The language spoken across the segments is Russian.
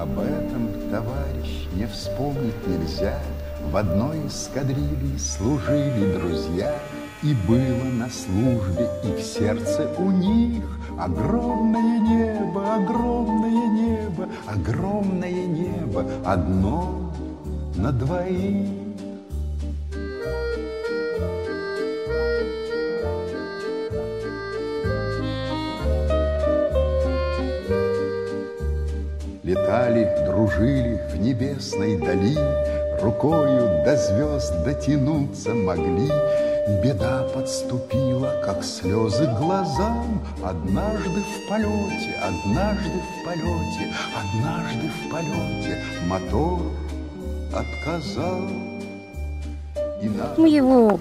Об этом, товарищ, не вспомнить нельзя. В одной эскадрильи служили друзья, и было на службе и в сердце у них огромное небо, огромное небо, огромное небо, одно на двоих. Летали, дружили в небесной дали, рукою до звезд дотянуться могли. Беда подступила, как слезы к глазам. Однажды в полете, однажды в полете, однажды в полете мотор отказал. И Мы его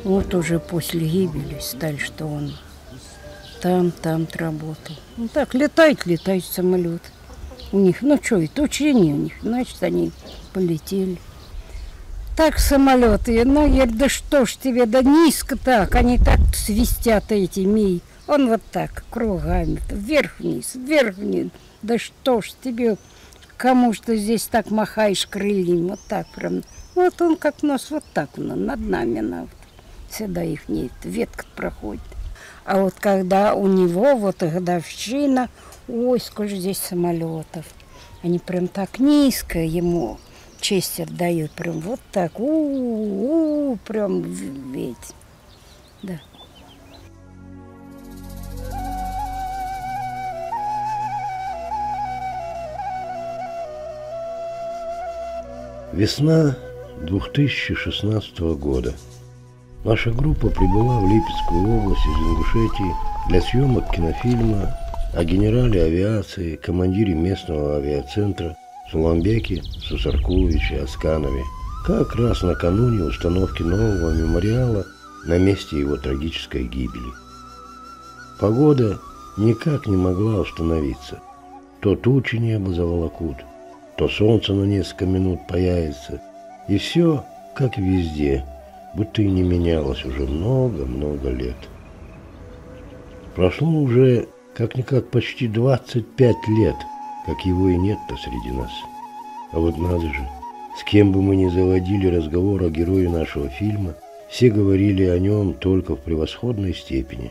вот уже после гибели стали, что он там работал. Ну так, летает самолет. У них, ну что, это учение у них, значит, они полетели. Так самолеты, ну, я говорю, да что ж тебе, да низко так, они так свистят эти мии. Он вот так, кругами, вверх-вниз, да что ж тебе, кому что здесь так махаешь крыльями, вот так прям. Вот он как нос, вот так над нами, сюда их нет, ветка проходит. А вот когда у него вот годовщина, ой, сколько здесь самолетов. Они прям так низко ему честь отдают, прям вот так, прям ведь, да. Весна 2016 года. Наша группа прибыла в Липецкую область из Ингушетии для съемок кинофильма о генерале авиации, командире местного авиацентра Суламбеке Сусаркуловиче Асканове, как раз накануне установки нового мемориала на месте его трагической гибели. Погода никак не могла установиться. То тучи небо заволокут, то солнце на несколько минут появится, и все, как везде, будто и не менялось уже много-много лет. Прошло уже как-никак почти 25 лет, как его и нет-то среди нас. А вот надо же, с кем бы мы ни заводили разговор о герое нашего фильма, все говорили о нем только в превосходной степени.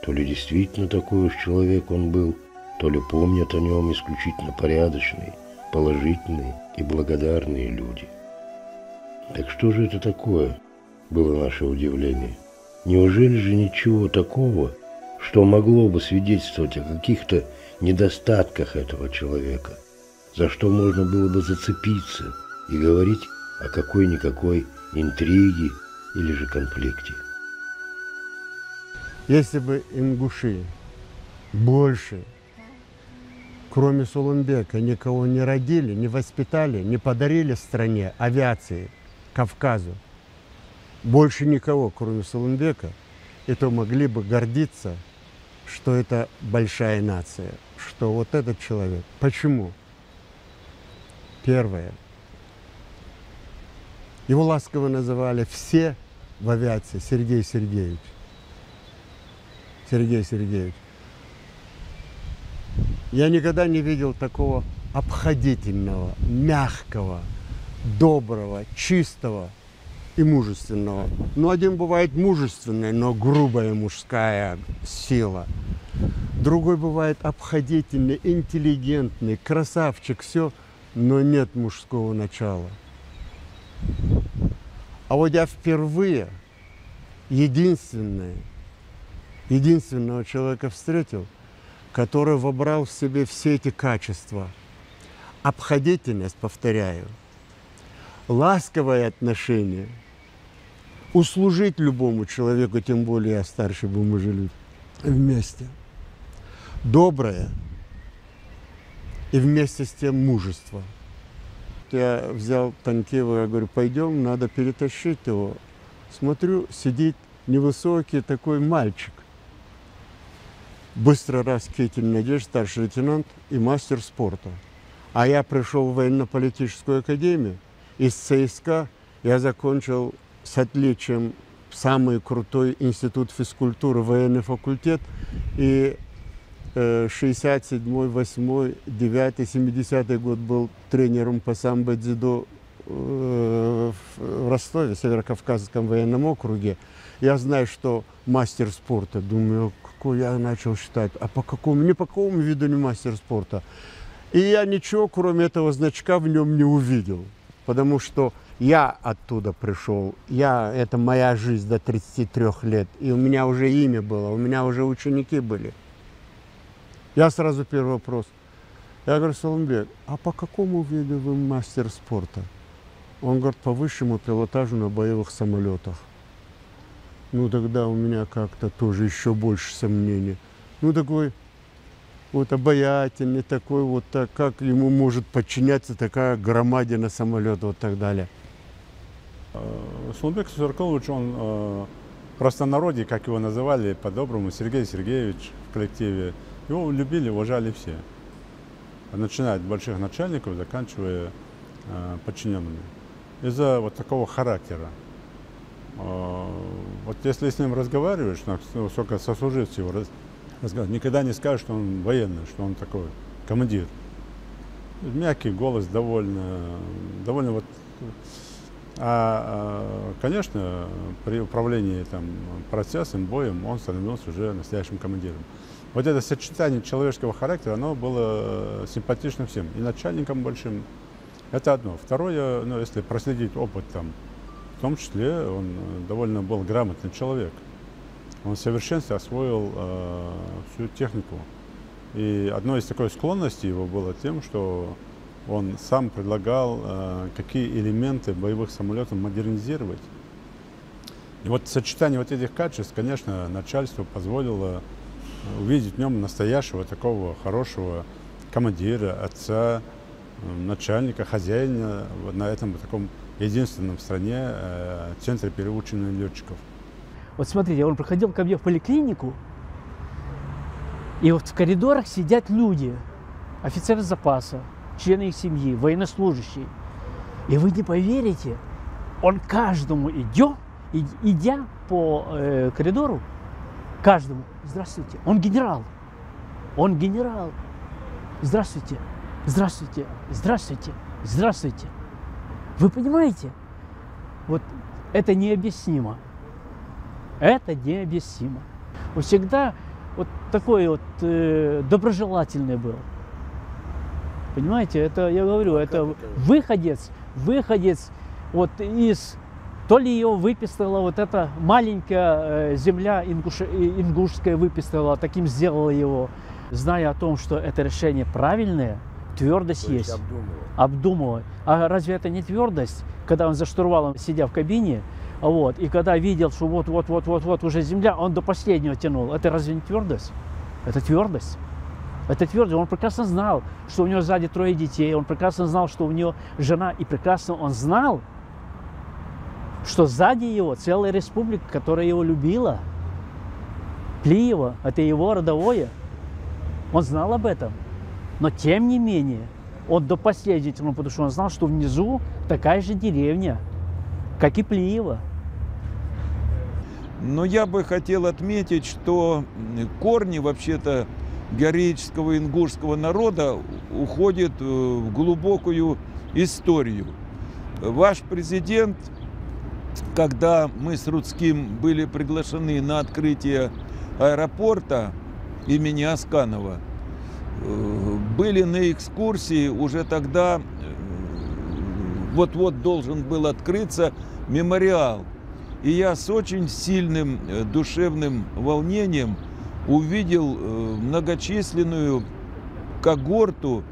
То ли действительно такой уж человек он был, то ли помнят о нем исключительно порядочные, положительные и благодарные люди. Так что же это такое, было наше удивление? Неужели же ничего такого, что могло бы свидетельствовать о каких-то недостатках этого человека, за что можно было бы зацепиться и говорить о какой-никакой интриге или же конфликте? Если бы ингуши больше, кроме Сулымбека, никого не родили, не воспитали, не подарили стране, авиации, Кавказу, больше никого, кроме Сулымбека, и то могли бы гордиться, что это большая нация, что вот этот человек. Почему? Первое. Его ласково называли все в авиации Сергей Сергеевич. Сергей Сергеевич. Я никогда не видел такого обходительного, мягкого, доброго, чистого и мужественного. Ну, один бывает мужественный, но грубая мужская сила. Другой бывает обходительный, интеллигентный, красавчик, все, но нет мужского начала. А вот я впервые единственного человека встретил, который вобрал в себе все эти качества. Обходительность, повторяю, ласковое отношение, услужить любому человеку, тем более старше бы мы жили вместе, доброе и вместе с тем мужество. Я взял Танкеева, я говорю, пойдем, надо перетащить его. Смотрю, сидит невысокий такой мальчик. Быстро раз Кетель Надежд, старший лейтенант и мастер спорта. А я пришел в военно-политическую академию. Из ЦСКА я закончил с отличием самый крутой институт физкультуры, военный факультет. И 67-й, 8-й, 9-й, 70-й год был тренером по самбо-дзюдо в Ростове, Северокавказском военном округе. Я знаю, что мастер спорта. Думаю, какой я начал считать. А по какому? Ни по какому виду не мастер спорта. И я ничего, кроме этого значка, в нем не увидел. Потому что я оттуда пришел. Это моя жизнь до 33 лет. И у меня уже имя было, у меня уже ученики были. Я сразу первый вопрос. Я говорю, Соломбек, а по какому виду вы мастер спорта? Он говорит, по высшему пилотажу на боевых самолетах. Ну, тогда у меня как-то тоже еще больше сомнений. Ну, такой вот обаятельный, такой вот, так, как ему может подчиняться такая громадина самолета, вот так далее. Соломбек Сусаркулович, он в простонародье, как его называли по-доброму, Сергей Сергеевич в коллективе, его любили, уважали все. Начиная от больших начальников, заканчивая подчиненными. Из-за вот такого характера. Вот если с ним разговариваешь, сколько сослуживцев его разговаривать, никогда не скажешь, что он военный, что он такой командир. Мягкий голос, довольно вот. Конечно, при управлении процессом, боем, он становился уже настоящим командиром. Вот это сочетание человеческого характера, оно было симпатично всем, и начальникам большим. Это одно. Второе, если проследить опыт в том числе, он довольно был грамотный человек. Он в совершенстве освоил всю технику. И одной из такой склонностей его было тем, что он сам предлагал, какие элементы боевых самолетов модернизировать. И вот сочетание вот этих качеств, конечно, начальству позволило увидеть в нем настоящего такого хорошего командира, отца, начальника, хозяина на этом таком единственном в стране центре переучивания летчиков. Вот смотрите, он приходил ко мне в поликлинику, и вот в коридорах сидят люди, офицеры запаса, члены их семьи, военнослужащие. И вы не поверите, он каждому идя по коридору, каждому, здравствуйте, он генерал, здравствуйте, здравствуйте, здравствуйте, здравствуйте. Вы понимаете? Вот это необъяснимо. Это необъяснимо. Он всегда вот такой вот доброжелательный был. Понимаете, это, я говорю, это выходец вот из, то ли ее выписала вот эта маленькая земля ингушская выписала, таким сделала его, зная о том, что это решение правильное, твердость есть. Обдумывать. А разве это не твердость, когда он за штурвалом, сидя в кабине, вот, и когда видел, что вот уже земля, он до последнего тянул. Это разве не твердость? Это твердость. Это твердость. Он прекрасно знал, что у него сзади 3 детей, он прекрасно знал, что у него жена, и прекрасно он знал, что сзади его целая республика, которая его любила. Плиево, это его родовое. Он знал об этом. Но тем не менее, он до последнего тянул, потому что он знал, что внизу такая же деревня, как и Плиево. Но я бы хотел отметить, что корни вообще-то героического ингушского народа уходят в глубокую историю. Ваш президент, когда мы с Рудским были приглашены на открытие аэропорта имени Асканова, были на экскурсии, уже тогда вот-вот должен был открыться мемориал. И я с очень сильным душевным волнением увидел многочисленную когорту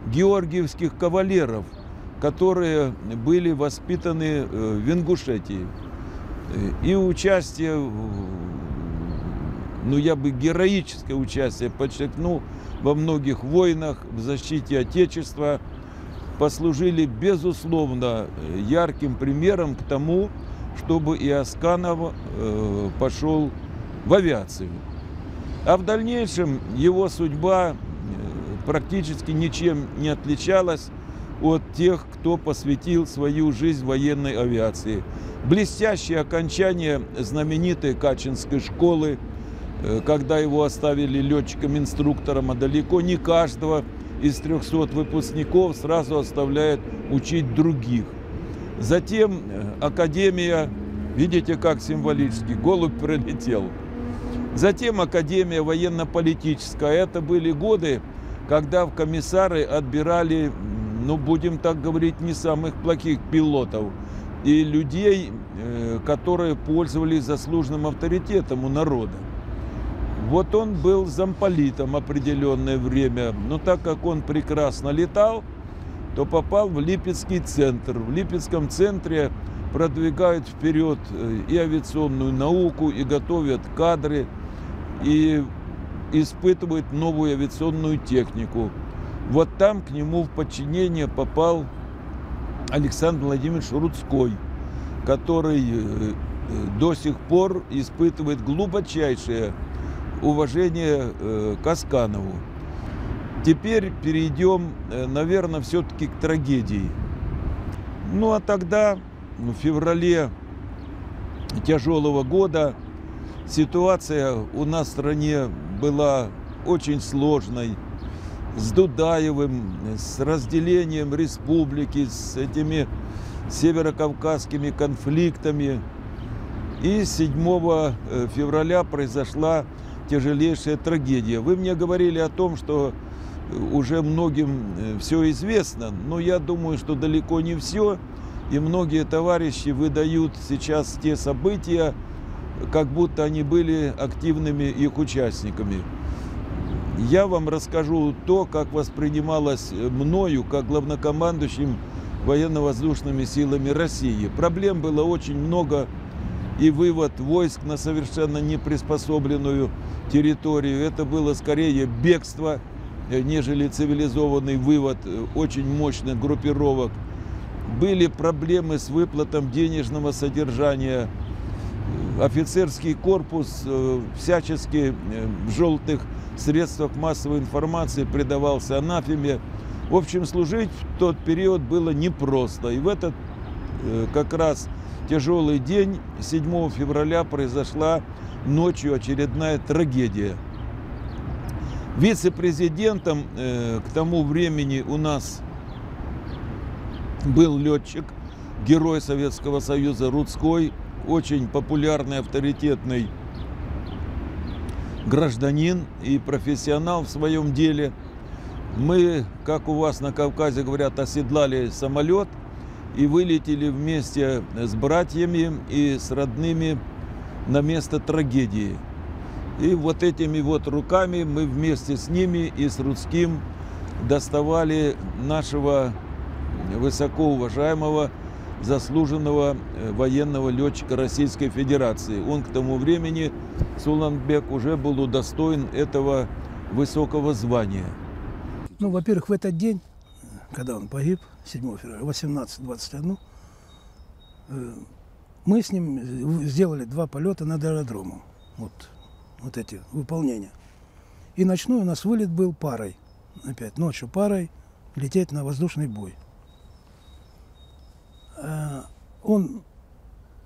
георгиевских кавалеров, которые были воспитаны в Ингушетии. И участие, я бы героическое участие подчеркнул, во многих войнах в защите Отечества послужили, безусловно, ярким примером к тому, чтобы и Асканов пошел в авиацию. А в дальнейшем его судьба практически ничем не отличалась от тех, кто посвятил свою жизнь военной авиации. Блестящее окончание знаменитой Качинской школы, когда его оставили летчиком-инструктором, а далеко не каждого из 300 выпускников сразу оставляют учить других. Затем академия, видите, как символически, голубь прилетел. Затем академия военно-политическая. Это были годы, когда в комиссары отбирали, ну, будем так говорить, не самых плохих пилотов и людей, которые пользовались заслуженным авторитетом у народа. Вот он был замполитом определенное время, но так как он прекрасно летал, то попал в Липецкий центр. В Липецком центре продвигают вперед и авиационную науку, и готовят кадры, и испытывают новую авиационную технику. Вот там к нему в подчинение попал Александр Владимирович Рудской, который до сих пор испытывает глубочайшее уважение к Асканову. Теперь перейдем, наверное, все-таки к трагедии. Ну а тогда, в феврале тяжелого года, ситуация у нас в стране была очень сложной, с Дудаевым, с разделением республики, с этими северокавказскими конфликтами. И 7 февраля произошла тяжелейшая трагедия. Вы мне говорили о том, что уже многим все известно, но я думаю, что далеко не все. И многие товарищи выдают сейчас те события, как будто они были активными их участниками. Я вам расскажу то, как воспринималось мною, как главнокомандующим военно-воздушными силами России. Проблем было очень много, и вывод войск на совершенно неприспособленную территорию. Это было скорее бегство, нежели цивилизованный вывод очень мощных группировок. Были проблемы с выплатом денежного содержания. Офицерский корпус всячески в желтых средствах массовой информации предавался анафеме. В общем, служить в тот период было непросто. И в этот как раз тяжелый день, 7 февраля, произошла ночью очередная трагедия. Вице-президентом к тому времени у нас был летчик, герой Советского Союза Рудской, очень популярный, авторитетный гражданин и профессионал в своем деле. Мы, как у вас на Кавказе говорят, оседлали самолет и вылетели вместе с братьями и с родными на место трагедии. И вот этими вот руками мы вместе с ними и с Рудским доставали нашего высокоуважаемого, заслуженного военного летчика Российской Федерации. Он к тому времени, Суланбек, уже был удостоен этого высокого звания. Ну, во-первых, в этот день, когда он погиб, 7 февраля, 18:21, мы с ним сделали 2 полета над аэродромом. Вот эти выполнения. И ночной у нас вылет был парой. Опять ночью парой лететь на воздушный бой. Он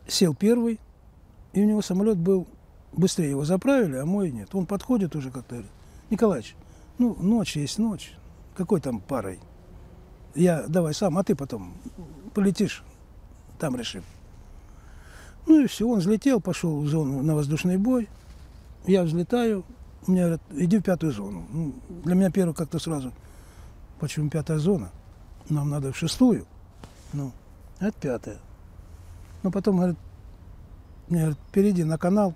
сел первый, и у него самолет был быстрее. Его заправили, а мой нет. Он подходит уже как-то говорит: Николаевич, ну, ночь есть ночь. Какой там парой? Я давай сам, а ты потом полетишь, там решим. Ну и все, он взлетел, пошел в зону на воздушный бой. Я взлетаю, мне говорят: иди в 5-ю зону. Ну, для меня первый как-то сразу, почему 5-я зона? Нам надо в 6-ю. Ну, это 5-я. Но потом, говорит, мне говорят: перейди на канал,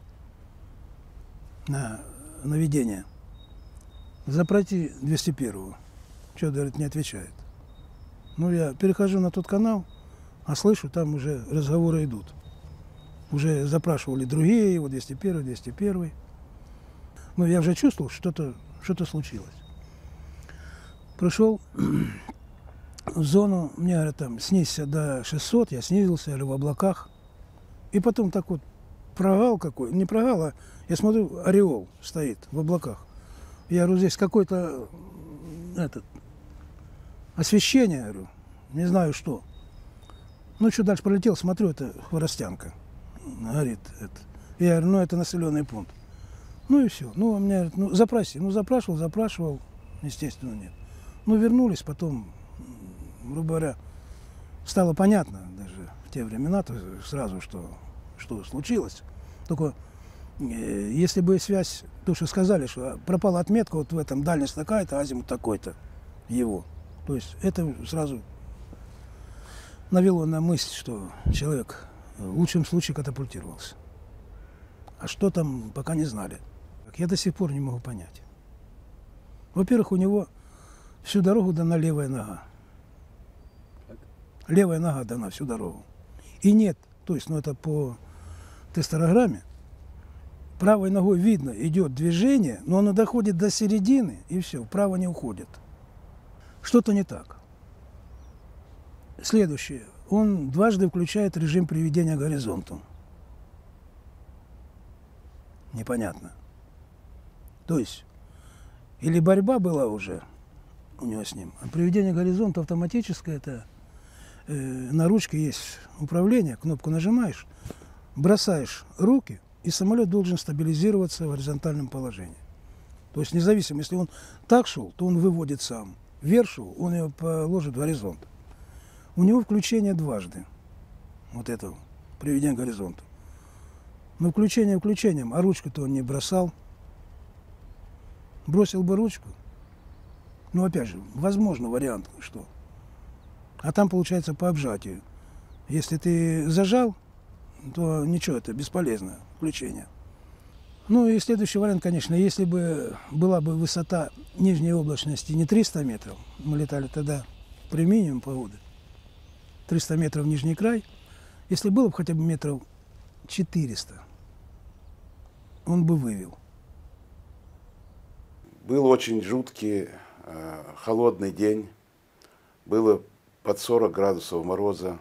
на наведение, запроти 201-го. Что, говорит, не отвечает. Ну, я перехожу на тот канал, а слышу, там уже разговоры идут. Уже запрашивали другие, его 201-й, 201-й. Ну, я уже чувствовал, что-то случилось. Пришел в зону, мне говорят, там, снизься до 600, я снизился, или в облаках. И потом так вот прогал какой, не прогал, а я смотрю, ореол стоит в облаках. Я говорю, здесь какое-то освещение, говорю, не знаю что. Ну, что дальше пролетел, смотрю, это Хворостянка горит. Я говорю, ну, это населенный пункт. Ну и все. Ну, у меня, ну, запроси. Ну, запрашивал, естественно, нет. Ну, вернулись, потом, грубо говоря, стало понятно даже в те времена сразу, что случилось. Только если бы связь, то, что сказали, что пропала отметка, вот в этом дальность такая-то, азимут такой-то его. То есть это сразу навело на мысль, что человек в лучшем случае катапультировался. А что там, пока не знали. Я до сих пор не могу понять. Во-первых, у него всю дорогу дана левая нога. Левая нога дана всю дорогу. И нет, то есть, ну это по тестограмме, правой ногой видно, идет движение, но оно доходит до середины, и все, вправо не уходит. Что-то не так. Следующее. Он дважды включает режим приведения к горизонту. Непонятно. То есть, или борьба была уже у него с ним, а приведение к горизонту автоматическое, это на ручке есть управление, кнопку нажимаешь, бросаешь руки, и самолет должен стабилизироваться в горизонтальном положении. То есть, независимо, если он так шел, то он выводит сам. Вверх шел, он его положит в горизонт. У него включение дважды, вот этого, приведение к горизонту. Но включение включением, а ручку-то он не бросал. Бросил бы ручку. Ну, опять же, возможно вариант, что. А там, получается, по обжатию. Если ты зажал, то ничего, это бесполезно, включение. Ну и следующий вариант, конечно, если бы была бы высота нижней облачности не 300 метров, мы летали тогда при минимум погоды, 300 метров нижний край, если было бы хотя бы метров 400, он бы вывел. Был очень жуткий, холодный день, было под 40 градусов мороза,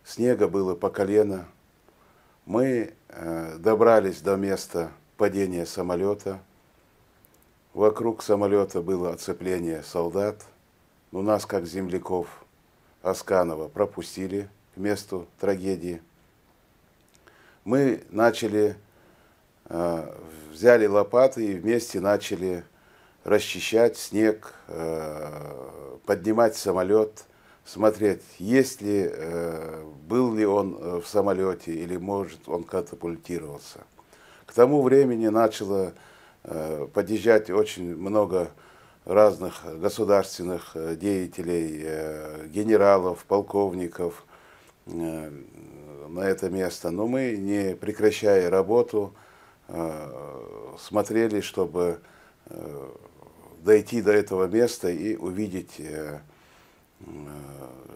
снега было по колено. Мы добрались до места падения самолета. Вокруг самолета было оцепление солдат. Но нас, как земляков Асканова, пропустили к месту трагедии. Мы начали, взяли лопаты и вместе начали расчищать снег, поднимать самолет, смотреть, есть ли, был ли он в самолете или, может, он катапультировался. К тому времени начало подъезжать очень много разных государственных деятелей, генералов, полковников на это место. Но мы, не прекращая работу, смотрели, чтобы дойти до этого места и увидеть,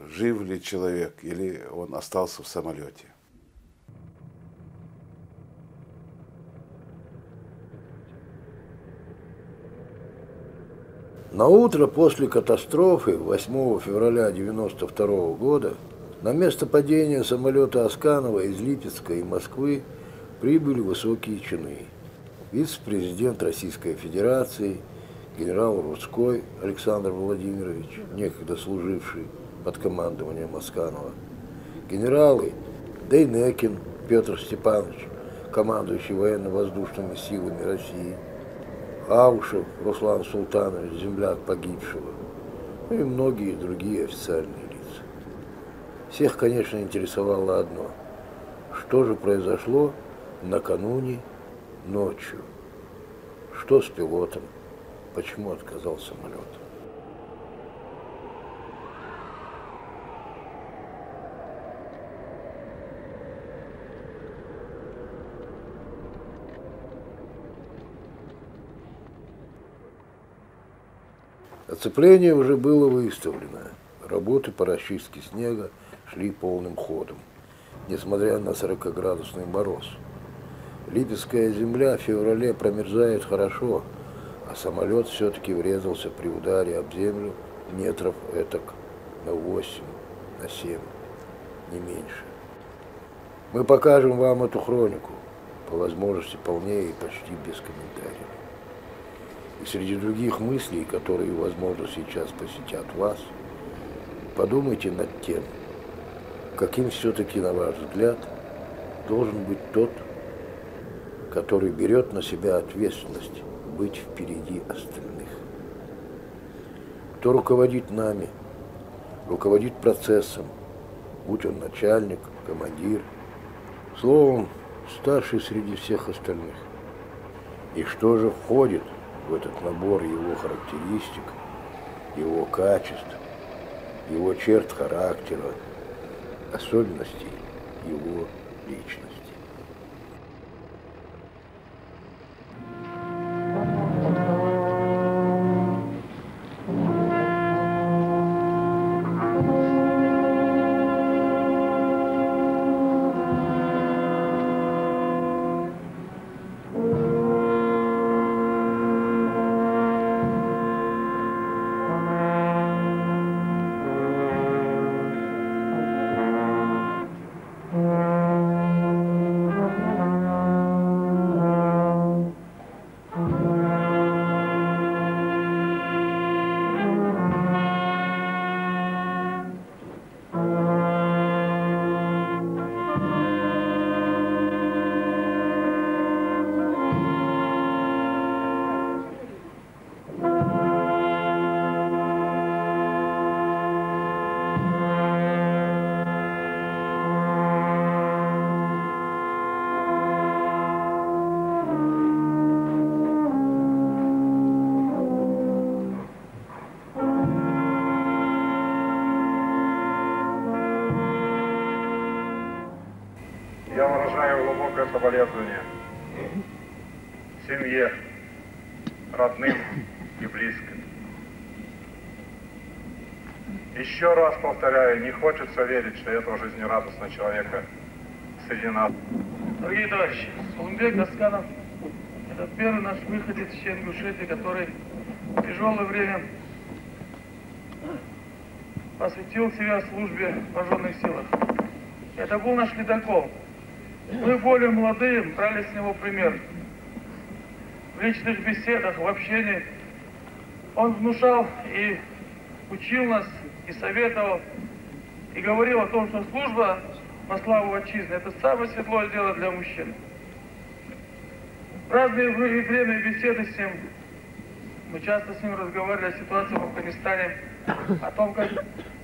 жив ли человек или он остался в самолете. На утро после катастрофы 8 февраля 1992 года на место падения самолета Асканова из Липецка и Москвы прибыли высокие чины. Вице-президент Российской Федерации, генерал Рудской Александр Владимирович, некогда служивший под командованием Асканова, генералы Дейнекин Петр Степанович, командующий военно-воздушными силами России, Аушев Руслан Султанович, земляк погибшего, ну и многие другие официальные лица. Всех, конечно, интересовало одно: что же произошло накануне ночью? Что с пилотом? Почему отказал самолет? Оцепление уже было выставлено. Работы по расчистке снега шли полным ходом, несмотря на 40-градусный мороз. Липецкая земля в феврале промерзает хорошо, а самолет все-таки врезался при ударе об землю метров этак на 8, на 7, не меньше. Мы покажем вам эту хронику, по возможности полнее и почти без комментариев. И среди других мыслей, которые, возможно, сейчас посетят вас, подумайте над тем, каким все-таки, на ваш взгляд, должен быть тот, который берет на себя ответственность быть впереди остальных. Кто руководит нами, руководит процессом, будь он начальник, командир, словом, старший среди всех остальных. И что же входит в этот набор его характеристик, его качеств, его черт характера, особенностей его личности? Я выражаю глубокое соболезнование семье, родным и близким. Еще раз повторяю, не хочется верить, что этого жизнерадостного человека среди нас. Дорогие товарищи, Сулумбек Асканов – это первый наш выходец из Ингушетии, который в тяжелое время посвятил себя службе в вооруженных силах. Это был наш ледокол. Мы, более молодые, брали с него пример. В личных беседах, в общении он внушал и учил нас, и советовал, и говорил о том, что служба во славу отчизны – это самое светлое дело для мужчин. В разные время и беседы с ним, мы часто с ним разговаривали о ситуации в Афганистане, о том, как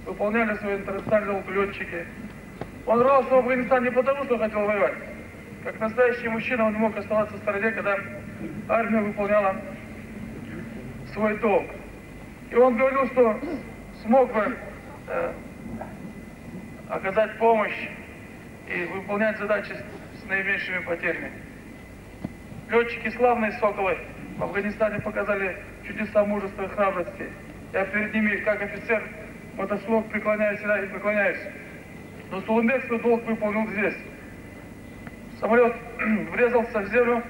выполняли свой интернациональный долг летчики. Он рвался в Афганистан не потому, что хотел воевать. Как настоящий мужчина, он не мог оставаться в стороне, когда армия выполняла свой долг. И он говорил, что смог бы оказать помощь и выполнять задачи с наименьшими потерями. Летчики славные соколы в Афганистане показали чудеса мужества и храбрости. Я перед ними, как офицер, мотослов преклоняюсь и преклоняюсь. Но Сулумбек свой долг выполнил здесь. Самолет врезался в землю,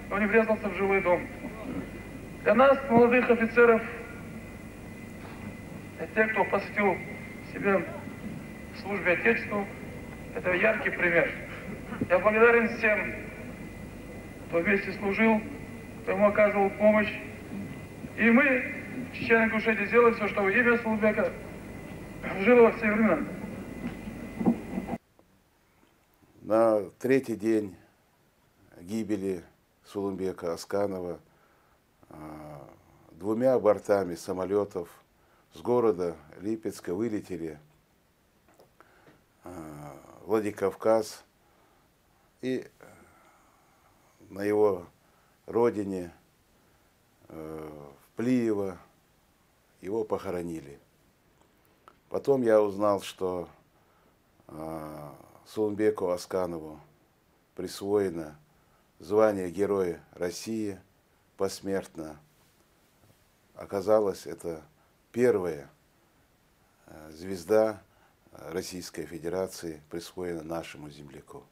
но не врезался в жилой дом. Для нас, молодых офицеров, для тех, кто посвятил себя службе Отечеству, это яркий пример. Я благодарен всем, кто вместе служил, кто ему оказывал помощь. И мы, в Чечено-Ингушетии, сделаем все, чтобы имя Сулумбека жило во все времена. На третий день гибели Сулумбека Асканова двумя бортами самолетов с города Липецка вылетели Владикавказ, и на его родине, в Плиево, его похоронили. Потом я узнал, что Сулумбеку Асканову присвоено звание Героя России посмертно. Оказалось, это первая звезда Российской Федерации, присвоена нашему земляку.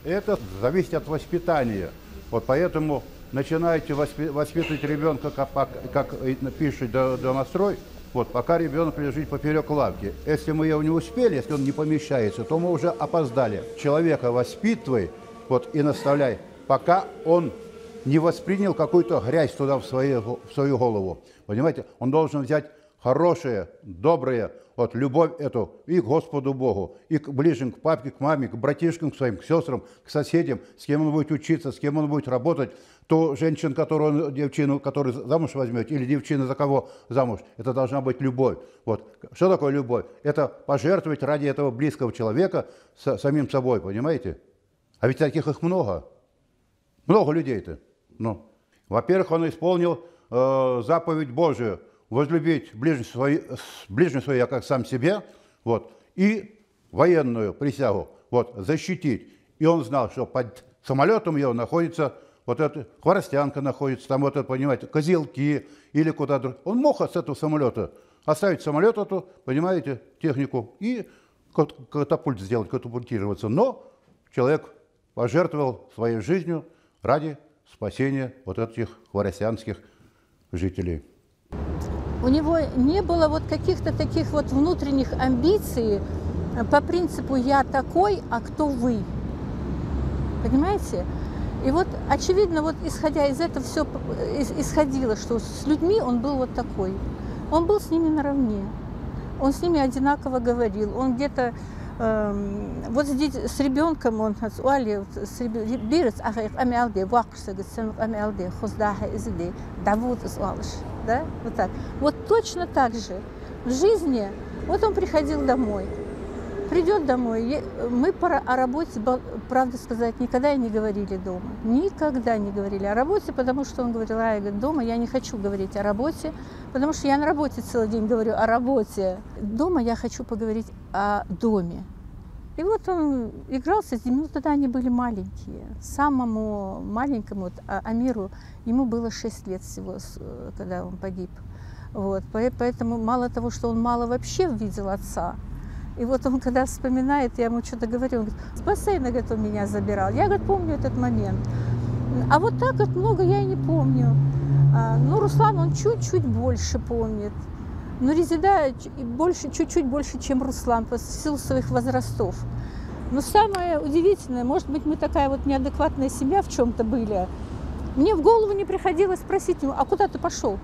Это зависит от воспитания. Вот поэтому начинаете воспитывать ребенка, как пишет домострой, вот, пока ребенок лежит поперек лавки. Если мы его не успели, если он не помещается, то мы уже опоздали. Человека воспитывай, вот, и наставляй пока он не воспринял какую-то грязь туда в свою голову. Понимаете, он должен взять хорошее, доброе, вот любовь эту и к Господу Богу, и к ближним, к папе, к маме, к братишкам, к своим, к сестрам, к соседям, с кем он будет учиться, с кем он будет работать. Ту женщину, девчину, которую замуж возьмет, или девчина, за кого замуж, это должна быть любовь. Вот. Что такое любовь? Это пожертвовать ради этого близкого человека самим собой, понимаете? А ведь таких их много. Много людей-то. Ну, во-первых, он исполнил заповедь Божию возлюбить ближнего своего, как сам себя, вот, и военную присягу, вот, защитить. И он знал, что под самолетом его находится вот эта хворостянка находится, там вот это, понимаете, козелки или куда-то. Он мог с этого самолета оставить самолет эту, понимаете, технику и катапульт сделать, катапультироваться. Но человек пожертвовал своей жизнью ради спасения вот этих хворостянских жителей. У него не было вот каких-то таких вот внутренних амбиций по принципу «я такой, а кто вы?». Понимаете? И вот, очевидно, вот исходя из этого все исходило, что с людьми он был вот такой. Он был с ними наравне. Он с ними одинаково говорил. Он где-то вот здесь с ребенком он да? Вот так. Вот точно так же в жизни, вот он приходил домой, придет домой, мы о работе, правда сказать, никогда и не говорили дома, никогда не говорили о работе, потому что он говорил, дома я не хочу говорить о работе, потому что я на работе целый день говорю о работе, дома я хочу поговорить о доме. И вот он игрался с детьми, ну, тогда они были маленькие. Самому маленькому, вот, Амиру, ему было 6 лет всего, когда он погиб. Вот. Поэтому мало того, что он мало вообще видел отца, и вот он, когда вспоминает, я ему что-то говорю, он говорит, с бассейна, говорит, он меня забирал. Я, говорит, помню этот момент. А вот так вот много я и не помню. Ну, Руслан, он чуть-чуть больше помнит. Но Резида чуть-чуть больше, чем Руслан, в силу своих возрастов. Но самое удивительное, может быть, мы такая вот неадекватная семья в чем-то были. Мне в голову не приходилось спросить его, а куда ты пошел?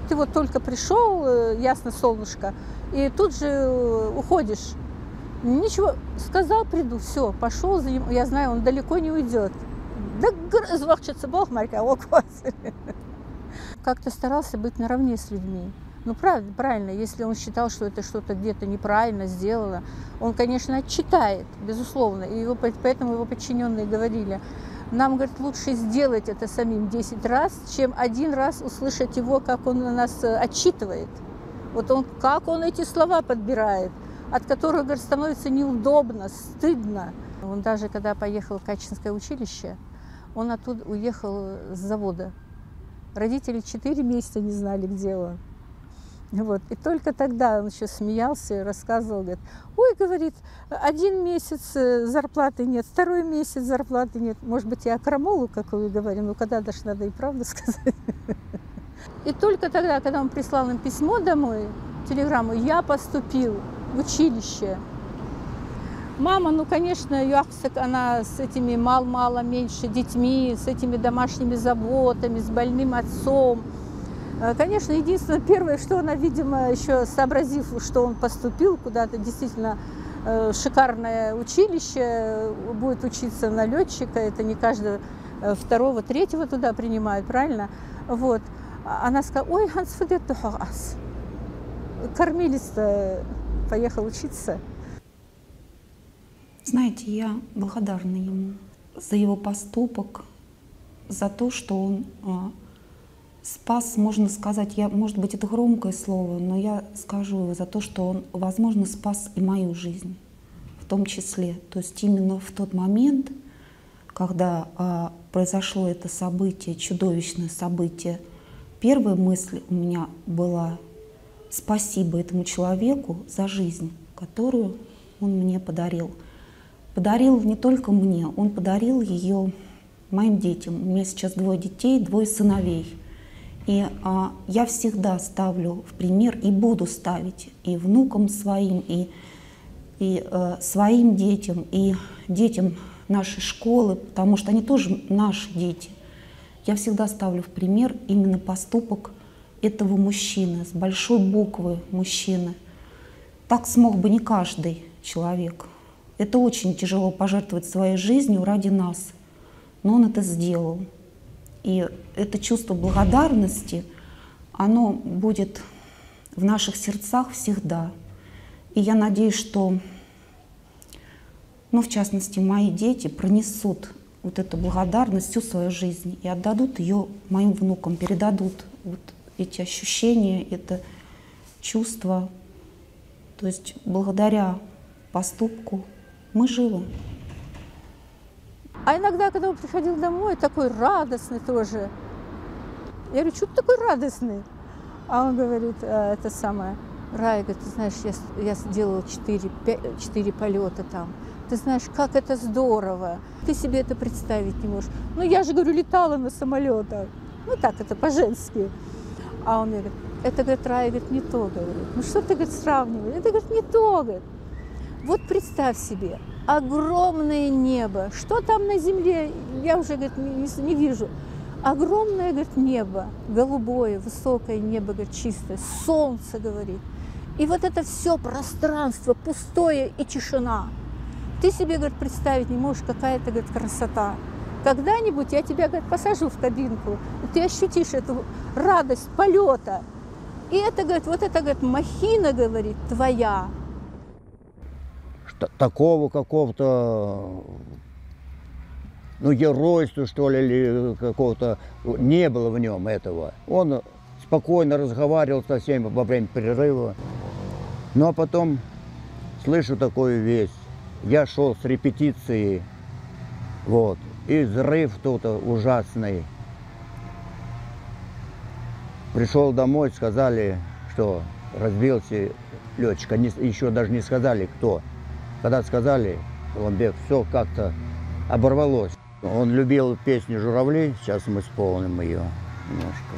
Ты вот только пришел, ясно, солнышко, и тут же уходишь. Ничего, сказал, приду, все, пошел за ним, я знаю, он далеко не уйдет. Да звахчется Бог, Марька, как-то старался быть наравне с людьми. Ну, правильно, если он считал, что это что-то где-то неправильно сделано, он, конечно, отчитает, безусловно. И поэтому его подчиненные говорили, нам, говорит, лучше сделать это самим 10 раз, чем один раз услышать его, как он нас отчитывает. Вот он, как он эти слова подбирает, от которых, говорит, становится неудобно, стыдно. Он даже, когда поехал в Качинское училище, он оттуда уехал с завода. Родители 4 месяца не знали, где он. Вот. И только тогда он еще смеялся и рассказывал, говорит, ой, говорит, 1 месяц зарплаты нет, 2 месяц зарплаты нет. Может быть, я крамолу какую говорю, но когда даже надо и правду сказать. И только тогда, когда он прислал им письмо домой, телеграмму, я поступил в училище. Мама, ну, конечно, она с этими мало меньше детьми, с этими домашними заботами, с больным отцом. Конечно, единственное, первое, что она, видимо, еще сообразив, что он поступил куда-то, действительно шикарное училище, будет учиться на летчика, это не каждого 2-го, 3-го туда принимают, правильно? Вот. Она сказала, ой, кормилец-то поехал учиться. Знаете, я благодарна ему за его поступок, за то, что он спас, можно сказать, может быть, это громкое слово, но я скажу его за то, что он, возможно, спас и мою жизнь в том числе. То есть именно в тот момент, когда произошло это событие, чудовищное событие, первая мысль у меня была спасибо этому человеку за жизнь, которую он мне подарил. Подарил не только мне, он подарил ее моим детям. У меня сейчас 2 детей, 2 сыновей. И я всегда ставлю в пример и буду ставить и внукам своим, и своим детям, и детям нашей школы, потому что они тоже наши дети. Я всегда ставлю в пример именно поступок этого мужчины, с большой буквы мужчины. Так смог бы не каждый человек. Это очень тяжело пожертвовать своей жизнью ради нас, но он это сделал. И это чувство благодарности, оно будет в наших сердцах всегда. И я надеюсь, что, в частности, мои дети пронесут вот эту благодарность всю свою жизнь и отдадут ее моим внукам, передадут вот эти ощущения, это чувство. То есть благодаря поступку мы живы. А иногда, когда он приходил домой, такой радостный тоже. Я говорю, что ты такой радостный? А он говорит, это самое, Рая, говорит, ты знаешь, я сделала 4 полета там. Ты знаешь, как это здорово. Ты себе это представить не можешь. Ну, я же, говорю, летала на самолетах. Ну, так, это по-женски. А он мне говорит, это, говорит, Рая, говорит, не то, говорит. Ну, что ты, говорит, сравниваешь? Это, говорит, не то, говорит. Вот представь себе, огромное небо. Что там на земле, я уже, говорит, не вижу. Огромное, говорит, небо, голубое, высокое небо, говорит, чистое, солнце, говорит. И вот это все пространство пустое и тишина. Ты себе, говорит, представить не можешь, какая это, говорит, красота. Когда-нибудь я тебя, говорит, посажу в кабинку, и ты ощутишь эту радость полета. И это, говорит, вот это, говорит, махина, говорит, твоя. Такого какого-то, геройства, что ли, или какого-то, не было в нем этого. Он спокойно разговаривал со всеми во время перерыва. Ну, а потом слышу такую весть. Я шел с репетиции, и взрыв тут ужасный. Пришел домой, сказали, что разбился летчик. Они еще даже не сказали, кто. Когда сказали, Уланбек, все как-то оборвалось. Он любил песню «Журавли», сейчас мы исполним ее немножко.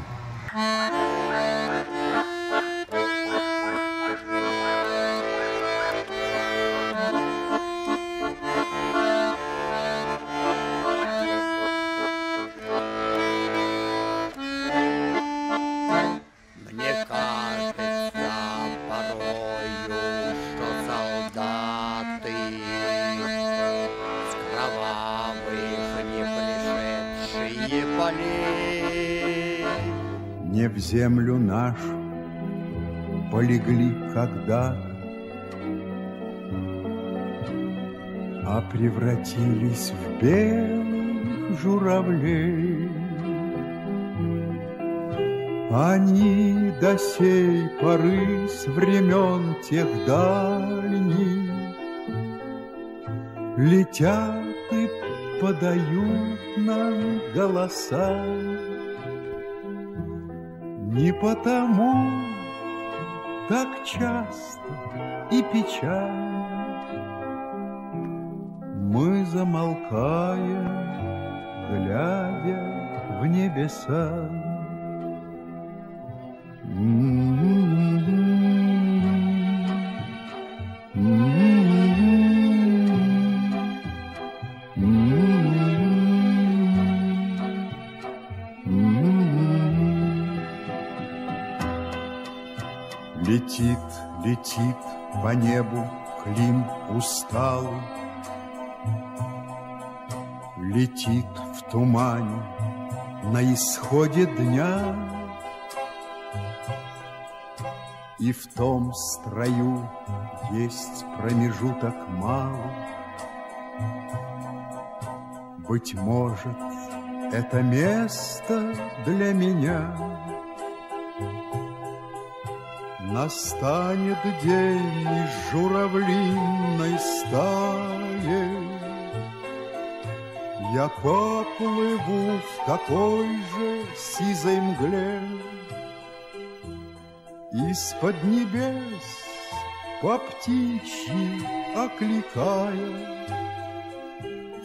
Не в землю нашу полегли когда-то, а превратились в белых журавлей. Они до сей поры с времен тех дальних летят и подают нам голоса. Не потому так часто и печально мы замолкаем, глядя в небеса. Летит, летит по небу Клим усталый, летит в тумане на исходе дня. И в том строю есть промежуток малый. Быть может, это место для меня. Настанет день из журавлиной стаи, я поплыву в такой же сизой мгле. Из-под небес по птичьи окликая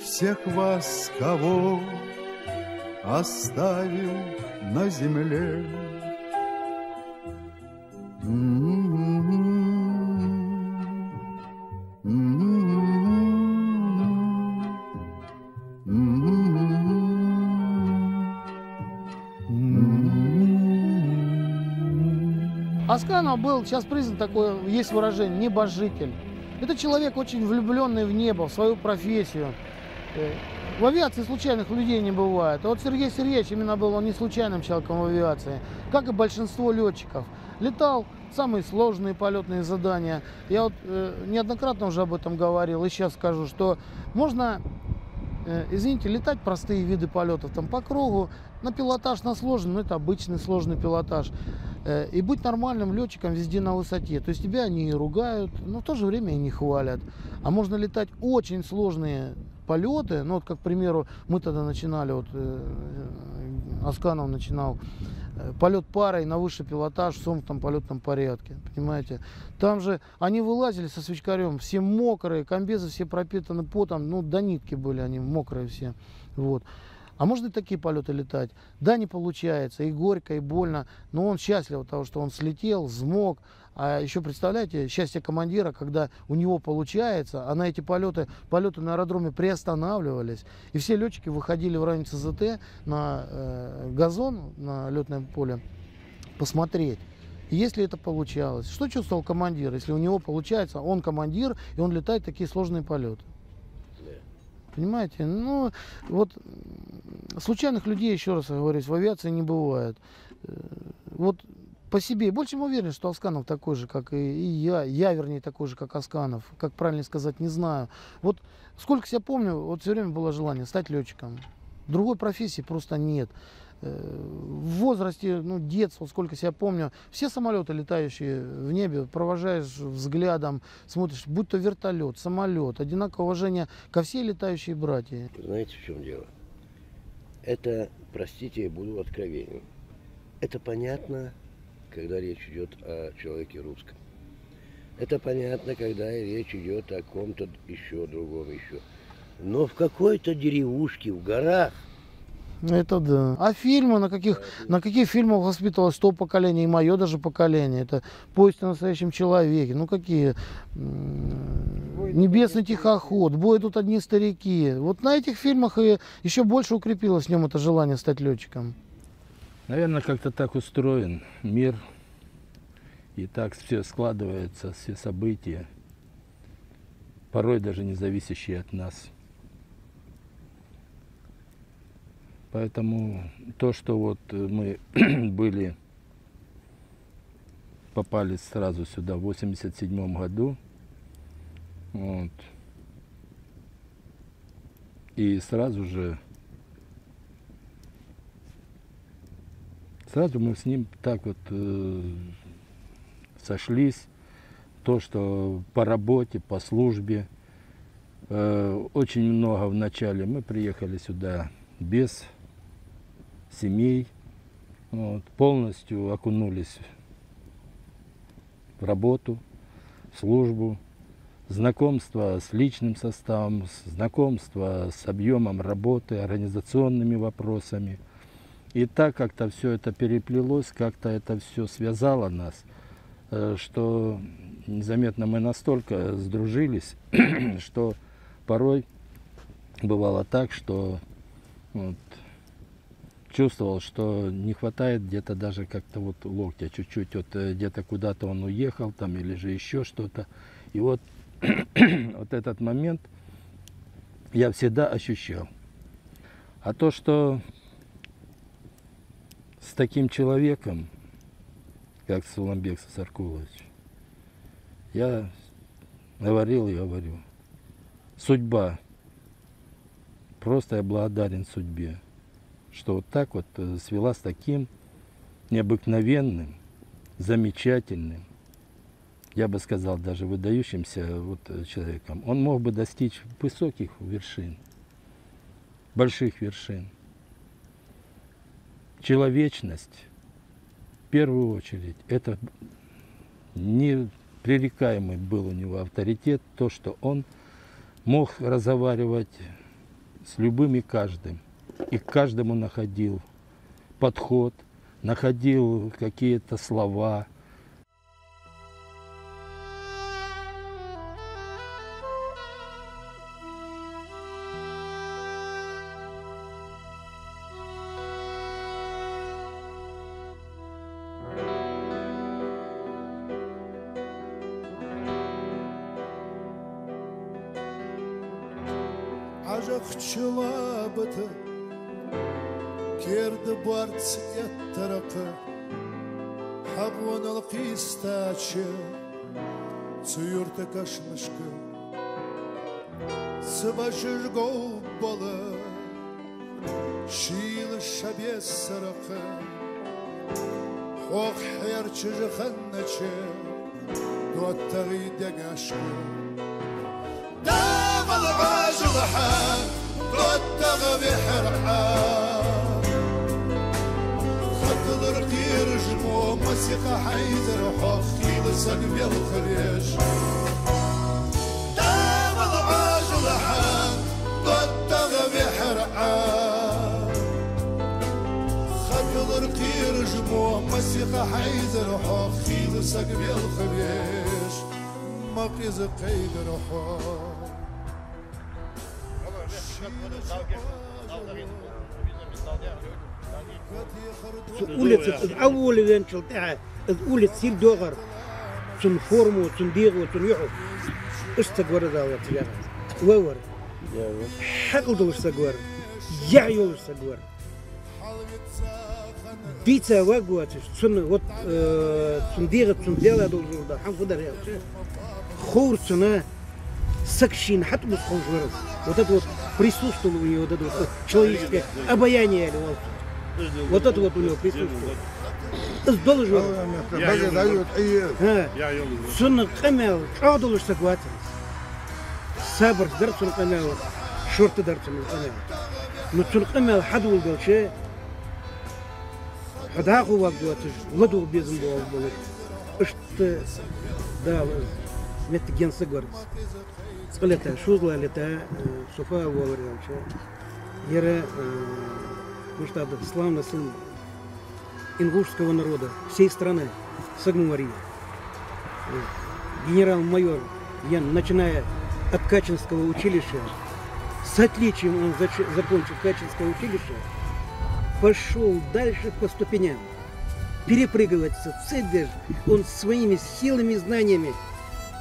всех вас, кого оставил на земле. Асканов был, сейчас признан такое, есть выражение, небожитель. Это человек очень влюбленный в небо, в свою профессию. В авиации случайных людей не бывает. А вот Сергей Сергеевич именно был он не случайным человеком в авиации, как и большинство летчиков. Летал самые сложные полетные задания. Я вот неоднократно уже об этом говорил и сейчас скажу, что можно, извините, летать простые виды полетов там по кругу, на пилотаж, на сложный, но это обычный сложный пилотаж. И быть нормальным летчиком везде на высоте. То есть тебя не ругают, но в то же время и не хвалят. А можно летать очень сложные полеты. Ну вот, как, к примеру, мы тогда начинали, вот Асканов начинал полет парой на высший пилотаж в сомкнутом полетном порядке. Понимаете? Там же они вылазили со свечкарем, все мокрые, комбезы все пропитаны потом, ну до нитки были они мокрые все. Вот. А можно и такие полеты летать? Да, не получается, и горько, и больно, но он счастлив от того, что он слетел, взмок. А еще представляете, счастье командира, когда у него получается, а на эти полеты на аэродроме приостанавливались, и все летчики выходили в район ЦЗТ на газон, на летное поле, посмотреть. И если это получалось, что чувствовал командир, если у него получается, он командир, и он летает такие сложные полеты? Понимаете? Ну, вот случайных людей, еще раз говорю, в авиации не бывает. Вот по себе. Больше чем уверен, что Асканов такой же, как и я. Я, вернее, такой же, как Асканов. Как правильно сказать, не знаю. Вот сколько себя помню, вот все время было желание стать летчиком. Другой профессии просто нет. В возрасте, ну, детства, сколько себя помню, все самолеты, летающие в небе, провожаешь взглядом, смотришь, будь то вертолет, самолет, одинаковое уважение ко всей летающей братья. Знаете, в чем дело? Это, простите, я буду откровенен. Это понятно, когда речь идет о человеке русском. Это понятно, когда речь идет о ком-то еще другом еще. Но в какой-то деревушке, в горах. Это да. А фильмы, на каких фильмах воспитывалось 100 поколений, и мое даже поколение. Это «Повесть о настоящем человеке». Ну какие? «Небесный тихоход», «Бой тут одни старики». Вот на этих фильмах и еще больше укрепилось в нем это желание стать летчиком. Наверное, как-то так устроен мир. И так все складывается, все события, порой даже не зависящие от нас. Поэтому то, что вот мы попали сразу сюда в 1987 году, вот, и сразу мы с ним так вот сошлись, то, что по работе, по службе, очень много вначале мы приехали сюда без семей, вот, полностью окунулись в работу, в службу, знакомство с личным составом, знакомство с объемом работы, организационными вопросами. И так как-то все это переплелось, как-то это все связало нас, что незаметно мы настолько сдружились, что порой бывало так, что вот, чувствовал, что не хватает где-то даже как-то вот локтя чуть-чуть, вот где-то куда-то он уехал там или же еще что-то. И вот, вот этот момент я всегда ощущал. А то, что с таким человеком, как Суланбек Саркулович, я говорил и говорю, судьба, просто я благодарен судьбе, что вот так вот свела с таким необыкновенным, замечательным, я бы сказал, даже выдающимся вот человеком. Он мог бы достичь высоких вершин, больших вершин. Человечность, в первую очередь, это непререкаемый был у него авторитет, то, что он мог разговаривать с любым и каждым, и к каждому находил подход, находил какие-то слова. Ocakçıla bıtı Kerdi barts ettaraqı Habonal qistaçı Suyurta kaşmışkı Sıbaşır gobbalı Şiil şabes saraqı Xoq xerçıcı xannaçı Dottagı degaşkı داغل عاجلها ضدغ بحرحة خطل رقير جمو مسيقى حيدر حخي لسقب الخليج داغل عاجلها ضدغ بحرحة خطل رقير جمو مسيقى حيدر حخي لسقب الخليج مقيز قيد رحال улица أول وين شلتها улиц سير دوغر تن فورمو تن ديغو تن يحو استقور داوة تجاه وور حقل دول استقور يعيو استقور بيتزا واقواتش تن вот تن ديغو تن ديلا دول جوردا حنفو در خور تنا сакщин حتى مش خوش ورد вот это вот присутствовало у него вот это вот человеческое обаяние вот это вот у него присутствует должен سن قمل عادل استقوات صبر درس القمل شرط درس القمل نتن قمل حد ولد شيء حدا هو وقت ولدو بيزن بول اشت دا مت جنس غورس سقلتها شو لتا صفا ووريان شيء يرى مشتاق славный сын ингушского народа, всей страны, Сагмумария. Генерал-майор Ян, начиная от Качинского училища, с отличием он закончил Качинское училище, пошел дальше по ступеням, перепрыгивать цепь, он своими силами и знаниями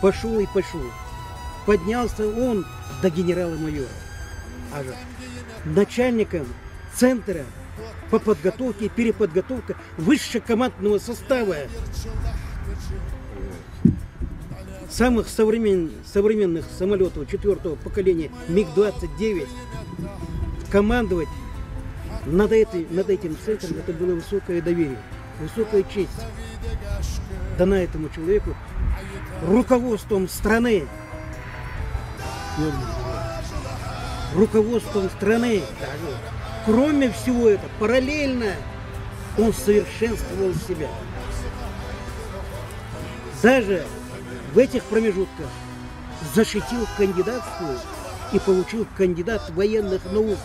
пошел и пошел. Поднялся он до генерала-майора, а же начальником центра по подготовке и переподготовке высшего командного состава самых современных самолетов 4-го поколения МиГ-29. Командовать над этим центром, это было высокое доверие, высокая честь дана этому человеку руководством страны. Руководством страны. Кроме всего этого, параллельно он совершенствовал себя. Даже в этих промежутках защитил кандидатскую и получил кандидат военных наук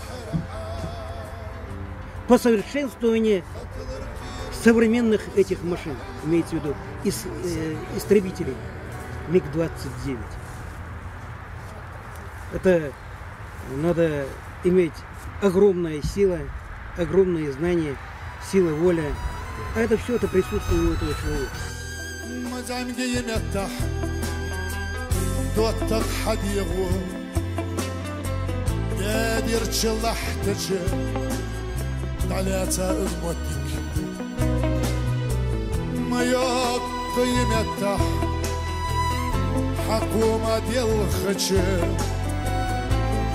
по совершенствованию современных этих машин, имеется в виду истребителей МиГ-29. Это надо иметь огромная сила, огромные знания, сила воли. А это все это присутствует у этого человека.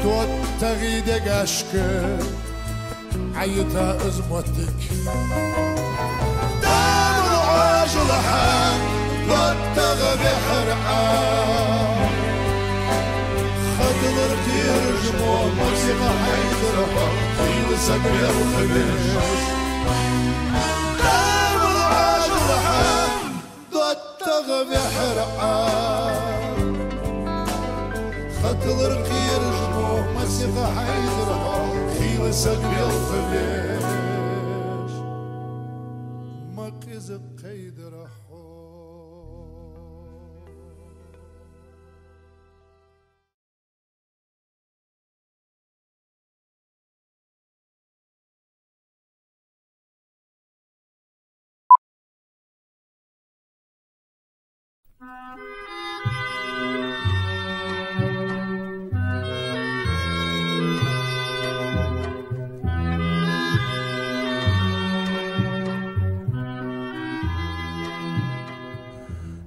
Tot tagide gaşkı Ayıta ızmotik Dağlı acılaha Tot tağı bihir'a Xadılır dirjmo Musiqa haydırha Xiyli sakbir xibir Dağlı acılaha Tot tağı bihir'a Xadılır dirjmo Musiqa haydırha Xiyli sakbir xibir Maqizi qaydırha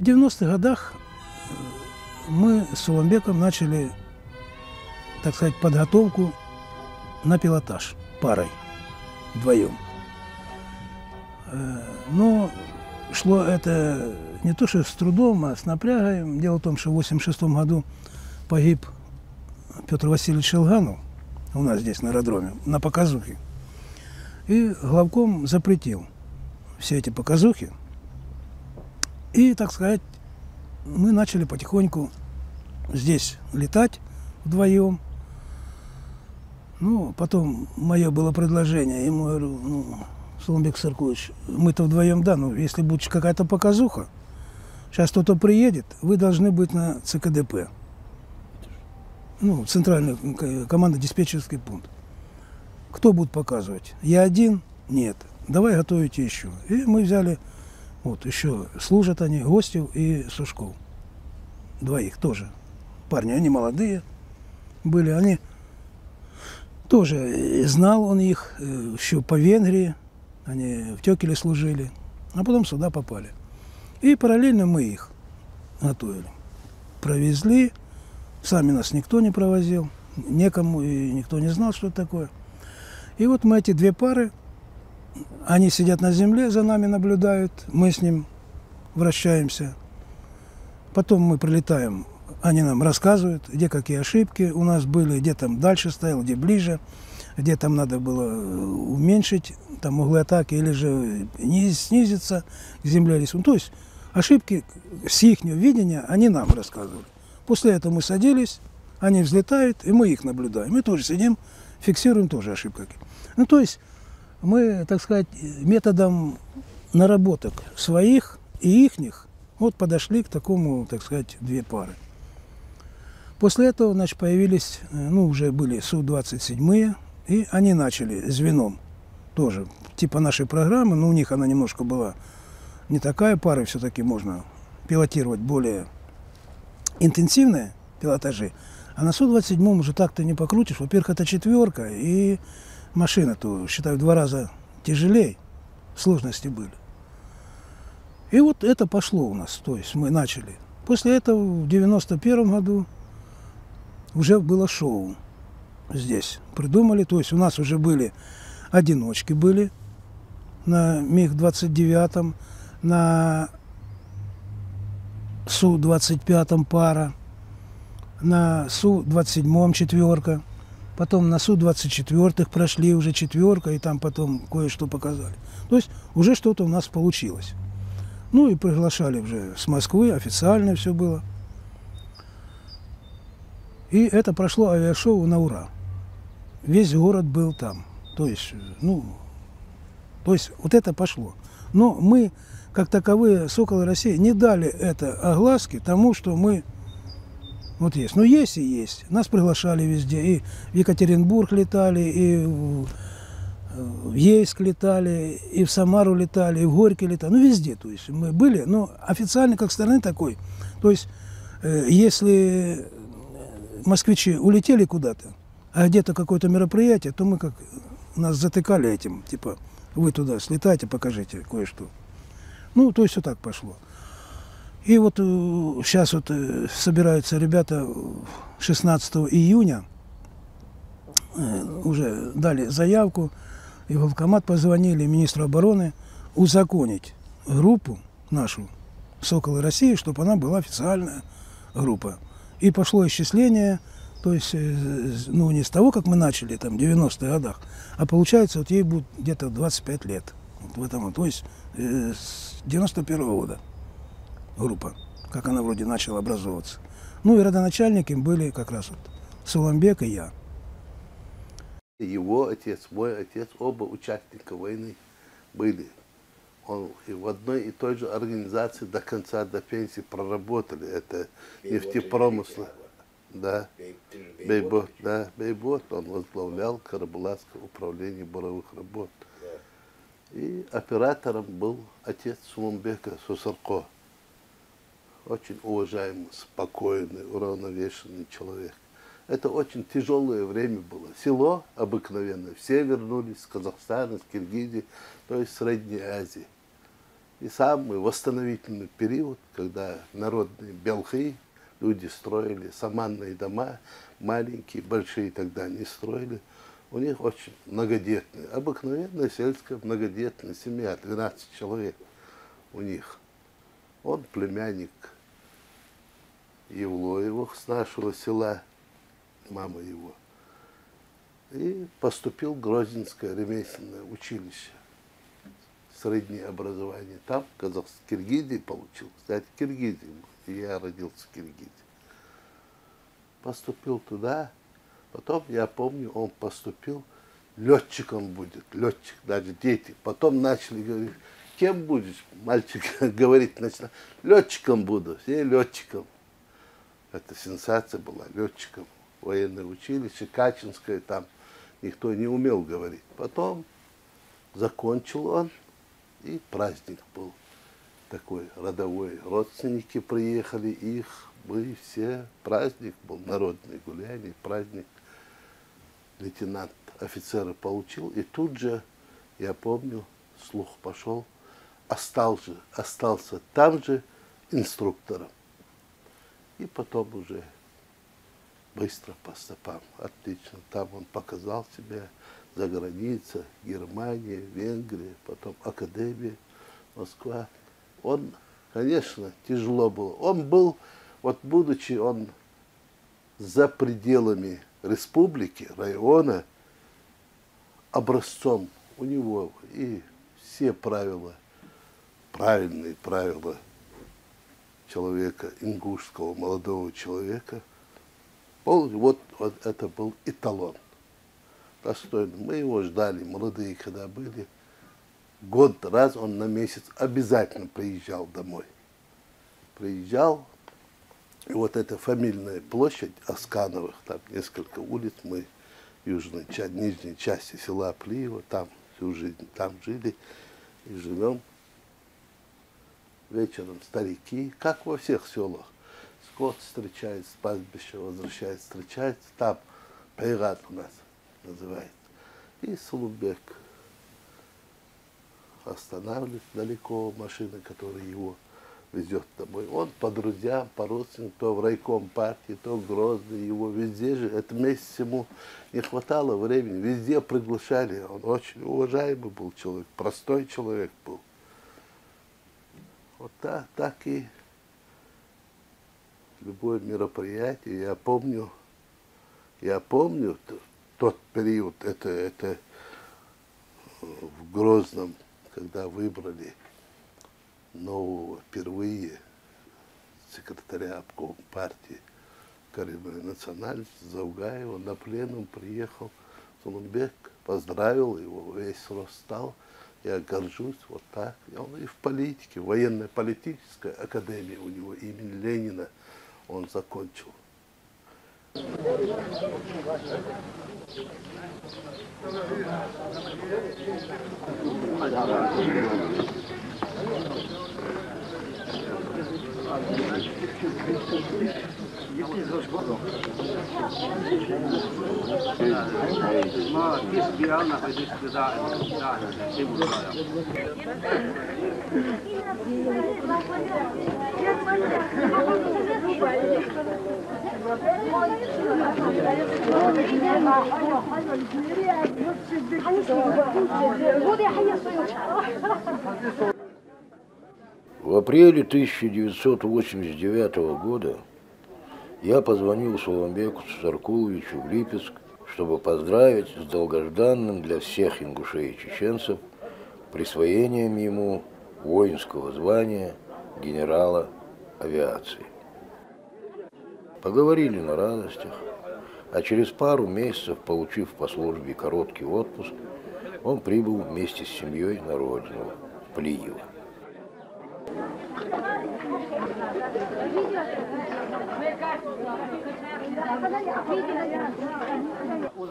90-х годах мы с Суланбеком начали, так сказать, подготовку на пилотаж парой, вдвоем. Но шло это не то, что с трудом, а с напрягом. Дело в том, что в 1986 году погиб Петр Васильевич Шелганов у нас здесь на аэродроме, на показухе. И главком запретил все эти показухи. И, так сказать, мы начали потихоньку здесь летать вдвоем. Ну, потом мое было предложение, ему говорю, ну, Суланбек Саркулович, мы-то вдвоем, да, но если будет какая-то показуха, сейчас кто-то приедет, вы должны быть на ЦКДП. Ну, центральный командно-диспетчерский пункт. Кто будет показывать? Я один? Нет. Давай готовите еще. И мы взяли, вот еще служат они, Гостев и Сушков. Двоих тоже. Парни, они молодые были, они тоже, знал он их еще по Венгрии, они в Тёкеле служили, а потом сюда попали. И параллельно мы их готовили. Провезли, сами нас никто не провозил, некому, и никто не знал, что это такое. И вот мы эти две пары, они сидят на земле, за нами наблюдают, мы с ним вращаемся. Потом мы прилетаем, они нам рассказывают, где какие ошибки у нас были, где там дальше стоял, где ближе, где там надо было уменьшить там углы атаки или же снизиться к земле рисунку. То есть ошибки с их видения они нам рассказывали. После этого мы садились, они взлетают, и мы их наблюдаем. Мы тоже сидим, фиксируем тоже ошибки. Ну, то есть мы, так сказать, методом наработок своих и ихних вот подошли к такому, так сказать, две пары. После этого, значит, появились, ну, уже были Су-27, и они начали звеном тоже, типа нашей программы, но у них она немножко была не такая пара, все-таки можно пилотировать более интенсивные пилотажи. А на Су-27 уже так-то не покрутишь. Во-первых, это четверка, и машина-то, считаю, в 2 раза тяжелее, сложности были. И вот это пошло у нас, то есть мы начали. После этого в 91 году уже было шоу здесь. Придумали, то есть у нас уже были одиночки были на МиГ-29, на Су-25 пара, на Су-27 четверка, потом на Су-24 прошли уже четверка, и там потом кое-что показали. То есть уже что-то у нас получилось. Ну и приглашали уже с Москвы, официально все было. И это прошло авиашоу на ура. Весь город был там. То есть, ну, вот это пошло. Но мы, как таковые, Соколы России, не дали это огласки тому, что мы вот есть. Но есть и есть. Нас приглашали везде. И в Екатеринбург летали, и в Ейск летали, и в Самару летали, и в Горький летали. Ну, везде, то есть мы были. Но официально, как стороны такой. То есть, если москвичи улетели куда-то, а где-то какое-то мероприятие, то мы как нас затыкали этим, типа, вы туда слетайте, покажите кое-что. Ну, то есть вот так пошло. И вот сейчас вот собираются ребята 16 июня, уже дали заявку, и в Главкомат позвонили министру обороны узаконить группу нашу «Соколы России», чтобы она была официальная группа. И пошло исчисление, то есть, ну, не с того, как мы начали, там, в 90-х годах, а получается, вот ей будет где-то 25 лет. Вот в этом, то есть, с 91-го года группа, как она вроде начала образовываться. Ну, и родоначальники были как раз вот Суланбек и я. Его отец, мой отец, оба участника войны были. Он и в одной и той же организации до конца, до пенсии проработали. Это нефтепромысл. Да, Бейбот, да, Бейбот. Он возглавлял Карабулакское управление буровых работ. И оператором был отец Суланбека Сусарко. Очень уважаемый, спокойный, уравновешенный человек. Это очень тяжелое время было. Село обыкновенное. Все вернулись с Казахстана, с Киргизии, то есть Средней Азии. И самый восстановительный период, когда народные белхи, люди строили саманные дома, маленькие, большие тогда не строили. У них очень многодетные, обыкновенная сельская многодетная семья, 12 человек у них. Он племянник Евлоевых с нашего села, мама его. И поступил в Грозненское ремесленное училище. Среднее образование. Там в Киргизии получил. Кстати, Киргизии. Я родился в Киргизии. Поступил туда. Потом, я помню, он поступил, летчиком будет. Летчик, даже дети. Потом начали говорить, кем будешь? Мальчик говорит, начал, летчиком буду. Все летчиком. Это сенсация была, летчиком. Военное училище, Качинское, там никто не умел говорить. Потом закончил он, и праздник был такой родовой. Родственники приехали, их, мы все, праздник был, народный гуляние, праздник. Лейтенант офицера получил, и тут же, я помню, слух пошел, остался там же инструктором. И потом уже быстро по стопам, отлично. Там он показал себя, за границей, Германия, Венгрия, потом Академия, Москва. Он, конечно, тяжело было. Он был, вот будучи он за пределами республики, района, образцом у него и все правила, правильные правила человека, ингушского молодого человека, вот это был эталон. Достойно. Мы его ждали, молодые, когда были. Год раз он на месяц обязательно приезжал домой. Приезжал, и вот эта фамильная площадь Аскановых, там несколько улиц, мы в нижней части села Плиево, там всю жизнь там жили и живем. Вечером старики, как во всех селах, скот встречается, с пастбища возвращается, встречается, там Пайгат у нас называется. И Сулубек останавливает далеко машина, которая его везет домой. Он по друзьям, по родственникам, то в райком партии, то в Грозный, его везде же. Это месяц ему не хватало времени, везде приглашали. Он очень уважаемый был человек, простой человек был. Вот так и любое мероприятие. Я помню тот период, это в Грозном, когда выбрали нового впервые секретаря обкома партии коренной национальности Завгаева, на пленум приехал Сулумбек, поздравил его, весь рост стал. Я горжусь, вот так. Он и в политике, военно-политическая академия у него имени Ленина он закончил. В апреле 1989 года я позвонил Сулумбеку Саркуловичу в Липецк, чтобы поздравить с долгожданным для всех ингушей и чеченцев присвоением ему воинского звания генерала авиации. Поговорили на радостях, а через пару месяцев, получив по службе короткий отпуск, он прибыл вместе с семьей на родину, в Плиево.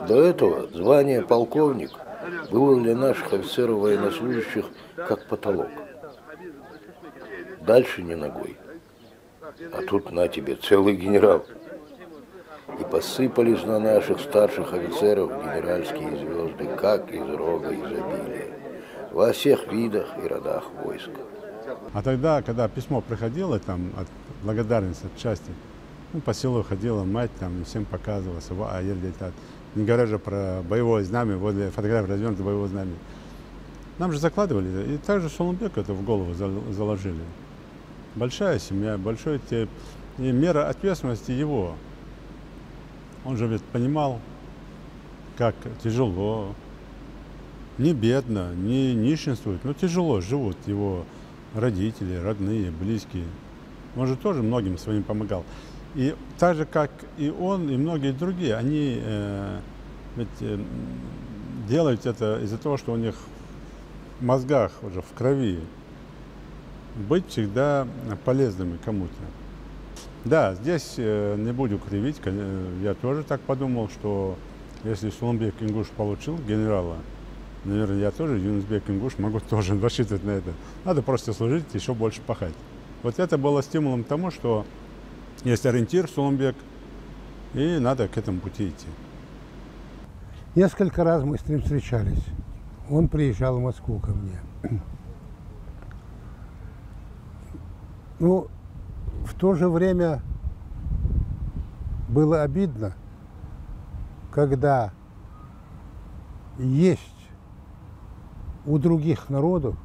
До этого звание полковник было для наших офицеров-военнослужащих как потолок. Дальше не ногой. А тут на тебе целый генерал. И посыпались на наших старших офицеров генеральские звезды, как из рога изобилия, во всех видах и родах войска. А тогда, когда письмо приходило там от благодарности от части, ну, по селу ходила мать, там, и всем показывала, не говоря же про боевое знамя, возле фотографии развернуто боевое знамя. Нам же закладывали, и также Сулумбеку это в голову заложили. Большая семья, большой тип, и мера ответственности его. Он же ведь понимал, как тяжело, не бедно, не нищенствует, но тяжело живут его родители, родные, близкие. Он же тоже многим своим помогал. И так же, как и он, и многие другие, они делают это из-за того, что у них в мозгах, уже в крови, быть всегда полезными кому-то. Да, здесь не буду кривить, я тоже так подумал, что если Сулумбек Ингуш получил генерала, наверное, я тоже, Юнусбек Ингуш, могу тоже рассчитывать на это. Надо просто служить, еще больше пахать. Вот это было стимулом к тому, что есть ориентир Сулумбек, и надо к этому пути идти. Несколько раз мы с ним встречались. Он приезжал в Москву ко мне. Ну, в то же время было обидно, когда есть у других народов,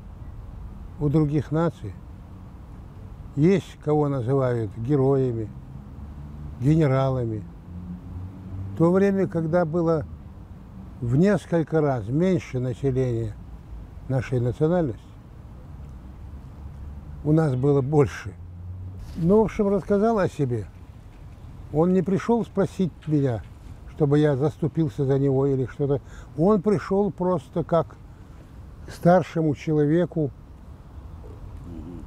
у других наций, есть кого называют героями, генералами. В то время, когда было в несколько раз меньше населения нашей национальности, у нас было больше. Ну, в общем, рассказал о себе. Он не пришел спросить меня, чтобы я заступился за него или что-то. Он пришел просто как к старшему человеку,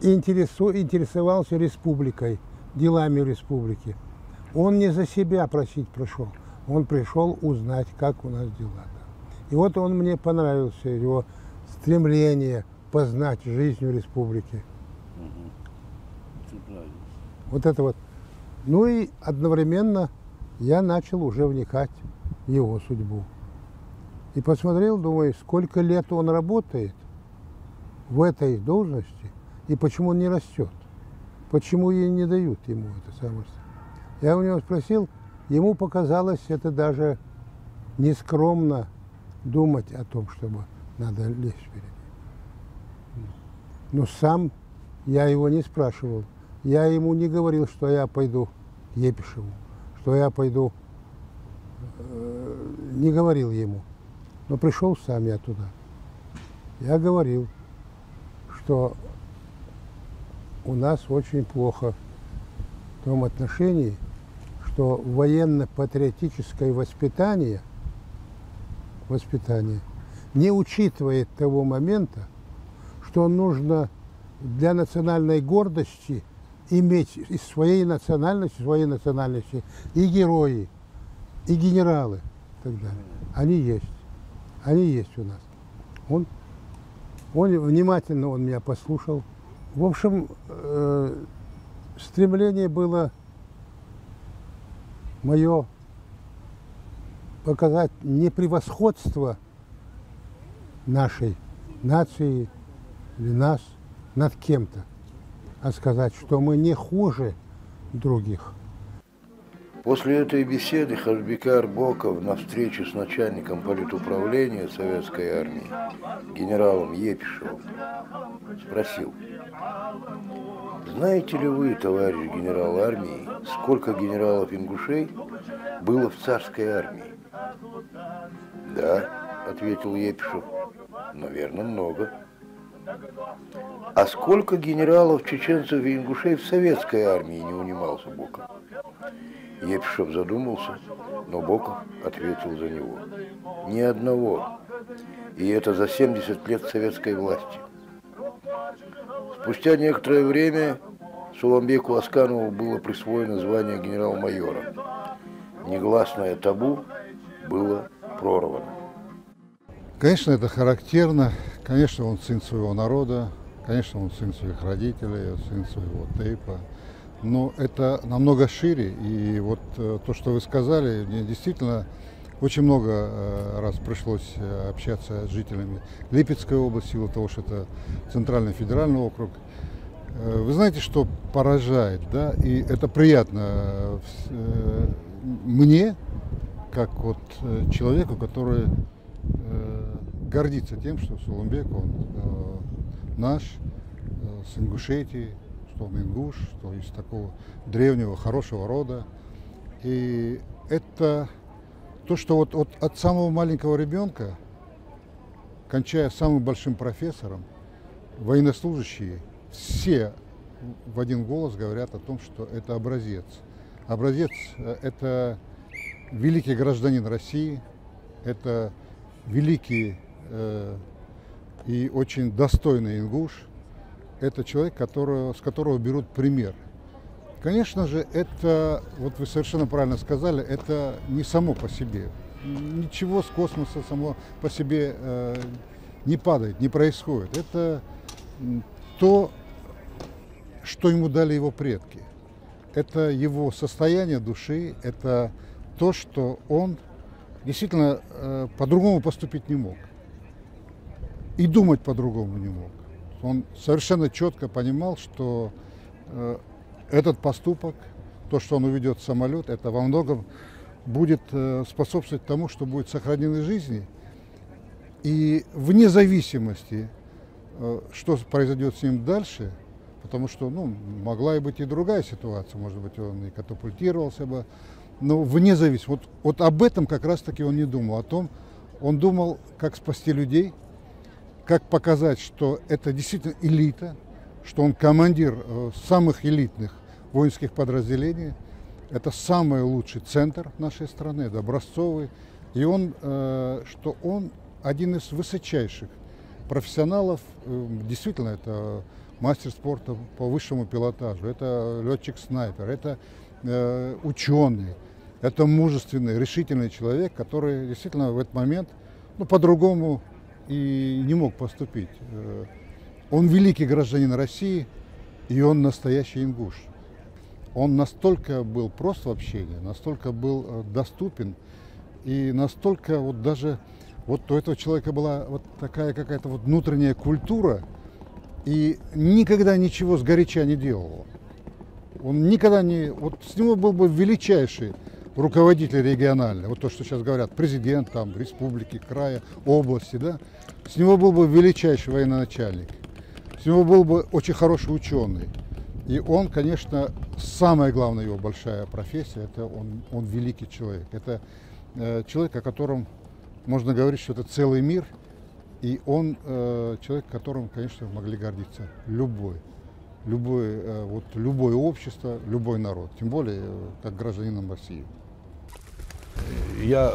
интересовался республикой, делами республики. Он не за себя просить пришел, он пришел узнать, как у нас дела. И вот он мне понравился, его стремление познать жизнь республики. Вот это вот. Ну и одновременно я начал уже вникать в его судьбу. И посмотрел, думаю, сколько лет он работает в этой должности, и почему он не растет, почему ей не дают ему это самое. Я у него спросил, ему показалось это даже нескромно думать о том, чтобы надо лезть впереди. Но сам я его не спрашивал. Я ему не говорил, что я пойду к Епишеву, что я пойду, не говорил ему. Но пришел сам я туда. Я говорил, что у нас очень плохо в том отношении, что военно-патриотическое воспитание не учитывает того момента, что нужно для национальной гордости иметь из своей национальности и герои, и генералы, и так далее. Они есть у нас. Он внимательно меня послушал. В общем, стремление было мое показать не превосходство нашей нации или нас над кем-то, а сказать, что мы не хуже других. После этой беседы Хашбикар Боков на встрече с начальником политуправления Советской армии, генералом Епишевым, спросил: знаете ли вы, товарищ генерал армии, сколько генералов-ингушей было в царской армии? Да, ответил Епишев, наверное, много. А сколько генералов, чеченцев и ингушей в советской армии, не унимался Боков? Епишев задумался, но Боков ответил за него: ни одного. И это за 70 лет советской власти. Спустя некоторое время Сулумбеку Асканову было присвоено звание генерал-майора. Негласное табу было прорвано. Конечно, это характерно. Конечно, он сын своего народа. Конечно, он сын своих родителей, сын своего тейпа. Но это намного шире. И вот то, что вы сказали, мне действительно Очень много раз пришлось общаться с жителями Липецкой области, в силу того, что это центральный федеральный округ. Вы знаете, что поражает, да, и это приятно мне, как вот человеку, который гордится тем, что Сулумбек, он наш, с Ингушетии, что он ингуш, что из такого древнего, хорошего рода. И это то, что вот от самого маленького ребенка, кончая самым большим профессором, военнослужащие, все в один голос говорят о том, что это образец. Образец – это великий гражданин России, это великий и очень достойный ингуш, это человек, с которого берут пример. Конечно же, это, вот вы совершенно правильно сказали, это не само по себе. Ничего с космоса само по себе не падает, не происходит. Это то, что ему дали его предки. Это его состояние души, это то, что он действительно по-другому поступить не мог. И думать по-другому не мог. Он совершенно четко понимал, что этот поступок, то, что он уведет в самолет, это во многом будет способствовать тому, что будут сохранены жизни. И вне зависимости, что произойдет с ним дальше, потому что могла и быть и другая ситуация, может быть, он и катапультировался бы, но вне зависимости. Вот об этом как раз-таки он не думал, о том, он думал, как спасти людей, как показать, что это действительно элита, что он командир самых элитных воинских подразделений, это самый лучший центр нашей страны, это образцовый, и что он один из высочайших профессионалов, действительно, это мастер спорта по высшему пилотажу, это летчик-снайпер, это ученый, это мужественный, решительный человек, который действительно в этот момент по-другому и не мог поступить. Он великий гражданин России, и он настоящий ингуш. Он настолько был прост в общении, настолько был доступен, и настолько даже у этого человека была такая какая-то внутренняя культура, и никогда ничего сгоряча не делал. Он никогда не... с него был бы величайший руководитель региональный, то, что сейчас говорят, президент республики, края, области, да, с него был бы величайший военачальник, с него был бы очень хороший ученый. И он, конечно, самая главная его большая профессия, это он великий человек. Это человек, о котором можно говорить, что это целый мир, и он человек, которым, конечно, могли гордиться любое общество, любой народ, тем более как гражданином России. Я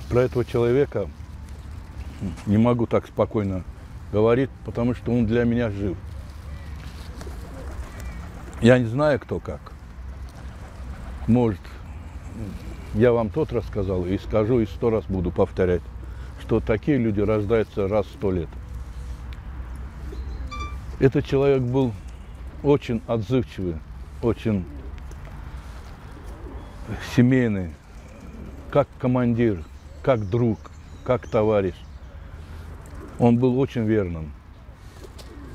про этого человека не могу так спокойно говорить, потому что он для меня жив. Я не знаю, кто как. Может, я вам тот рассказал и скажу, и 100 раз буду повторять, что такие люди рождаются раз в 100 лет. Этот человек был очень отзывчивый, очень семейный, как командир, как друг, как товарищ. Он был очень верным.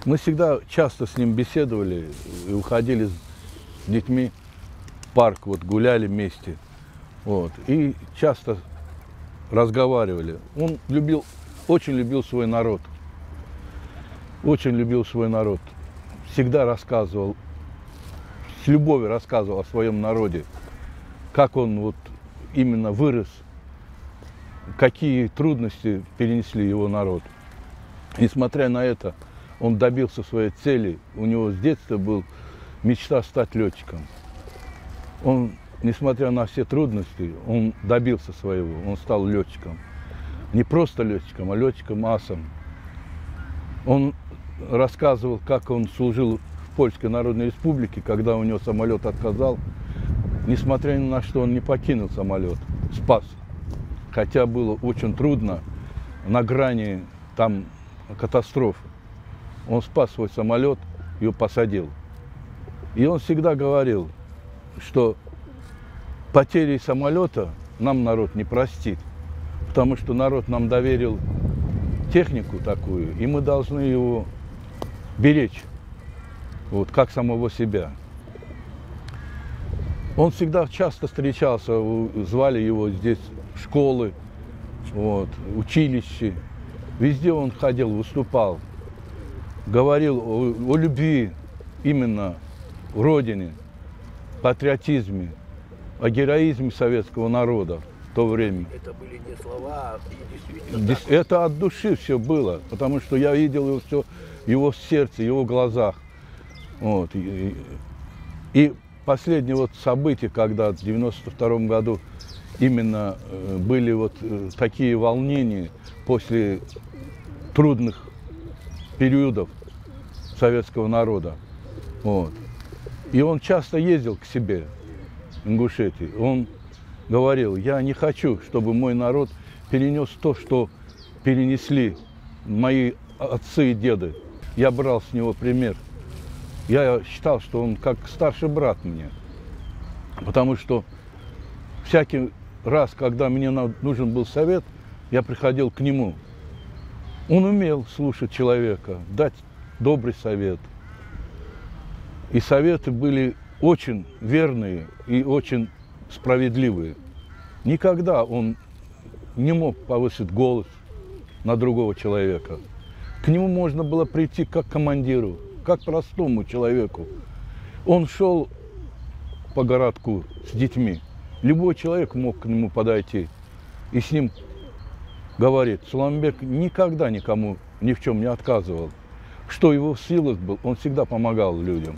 Мы всегда часто с ним беседовали и уходили с детьми в парк, гуляли вместе. И часто разговаривали. Он очень любил свой народ. Очень любил свой народ. Всегда рассказывал, с любовью рассказывал о своем народе, как он именно вырос, какие трудности перенесли его народ. Несмотря на это, он добился своей цели. У него с детства была мечта стать летчиком. Он, несмотря на все трудности, он добился своего. Он стал летчиком. Не просто летчиком, а летчиком-асом. Он рассказывал, как он служил в Польской Народной Республике, когда у него самолет отказал. Несмотря ни на что, он не покинул самолет, спас. Хотя было очень трудно, на грани катастрофы. Он спас свой самолет, его посадил. И он всегда говорил, что потери самолета нам народ не простит. потому что народ нам доверил технику такую, и мы должны его беречь, вот, как самого себя. Он всегда часто встречался, звали его здесь школы, вот, училище. Везде он ходил, выступал, говорил о любви именно в родине, патриотизме, о героизме советского народа в то время. Это были не слова, и действительно... Это от души все было, потому что я видел его все в его сердце, в его глазах. Вот. И последнее вот событие, когда в 92-м году именно были вот такие волнения после трудных периодов советского народа. Вот. И он часто ездил к себе в Ингушетии. Он говорил: я не хочу, чтобы мой народ перенес то, что перенесли мои отцы и деды. Я брал с него пример. Я считал, что он как старший брат мне. Потому что всякий раз, когда мне нужен был совет, я приходил к нему. Он умел слушать человека, дать добрый совет. И советы были очень верные и очень справедливые. Никогда он не мог повысить голос на другого человека. К нему можно было прийти как к командиру, как простому человеку. Он шел по городку с детьми. Любой человек мог к нему подойти и с ним говорить. Суламбек никогда никому ни в чем не отказывал. Что его в силах был, он всегда помогал людям.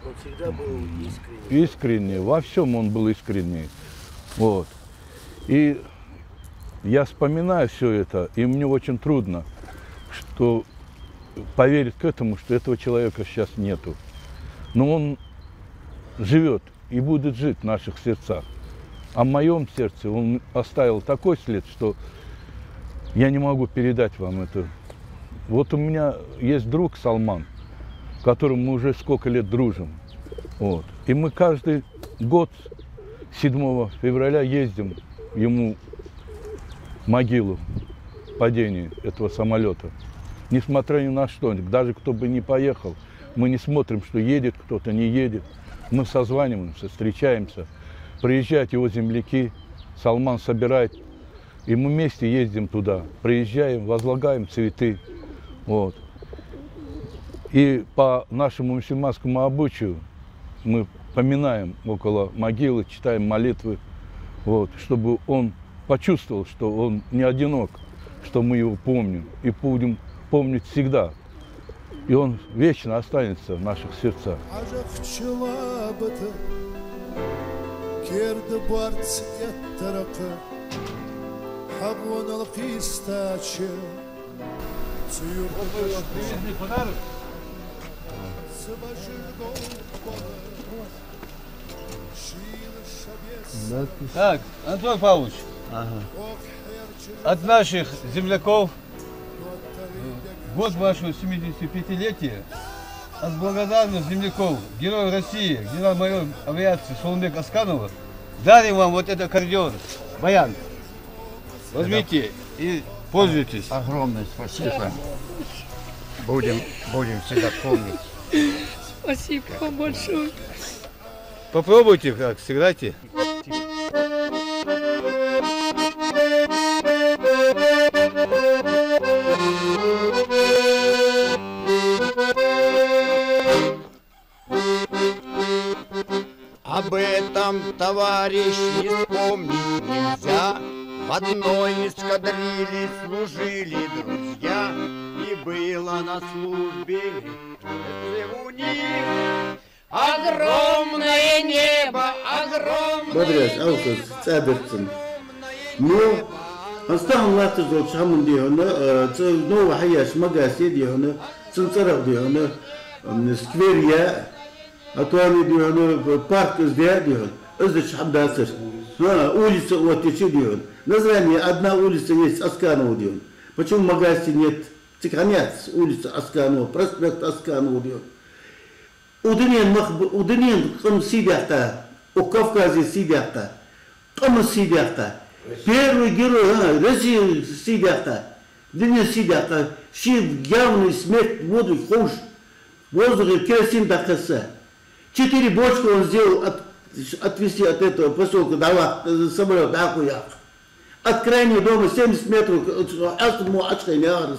Он всегда был искренний. Искренне, во всем он был искренний. Вот. И я вспоминаю все это, и мне очень трудно, что поверить к этому, что этого человека сейчас нету. Но он живет и будет жить в наших сердцах. А в моем сердце он оставил такой след, что я не могу передать вам это. Вот у меня есть друг Салман, с которым мы уже сколько лет дружим. Вот. И мы каждый год 7 февраля ездим ему в могилу падения этого самолета. Несмотря ни на что, даже кто бы ни поехал, мы не смотрим, что едет кто-то, не едет. Мы созваниваемся, встречаемся. Приезжают его земляки, Салман собирает, и мы вместе ездим туда. Приезжаем, возлагаем цветы. Вот. И по нашему мусульманскому обычаю мы поминаем около могилы, читаем молитвы, вот, чтобы он почувствовал, что он не одинок, что мы его помним и будем помнить всегда. И он вечно останется в наших сердцах. Так, Антон Павлович, от наших земляков год вашего 75-летия, от благодарных земляков, герой России, генерал-майор авиации Суламбек Асканова, дарим вам вот этот аккордеон, баян. Возьмите и пользуйтесь. Огромное спасибо. Будем всегда помнить. Спасибо вам большое. Попробуйте, как сыграйте. Об этом, товарищ, не вспомнить нельзя. В одной эскадрилье служили друзья, и было на службе у них огромное небо, огромное Бодряс, Алкас, Цаберцин. Ну, أستهم لا تزوج هم دي هنا تنو حياش مقاسي دي هنا تنصرف دي هنا من سكفيريا أتواني دي هنا بارك ازدياد دي هنا ازدش حب داسر улица واتيشي دي هنا название одна улица есть Асканова дي هنا почему магаси нет تكانيات улица Асканова проспект Асканова дي هنا ودنيا قم سيبيعتا وكافكازي سيبيعتا قم سيبيعتا Первый герой России Сибяка, Денис Сибяка, щи явный смерть в воду хуш, воздух керосин дакаса. 4 бочки он сделал отвезти от этого поселка Дава, самолет Акуяк. От крайнего дома 70 метров,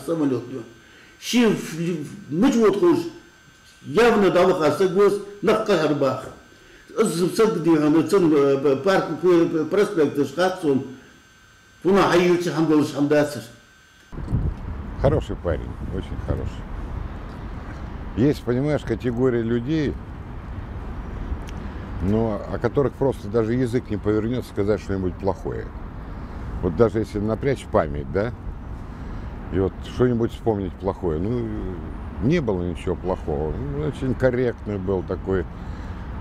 самолет. Щи мыть вот хуш, явно Дава соглас на Кахарбах. Парк проспект Шхатсон. Хороший парень, очень хороший. Есть, понимаешь, категория людей, но о которых просто даже язык не повернется сказать что-нибудь плохое. Вот даже если напрячь память, да, и вот что-нибудь вспомнить плохое, ну, не было ничего плохого. Он очень корректный был такой,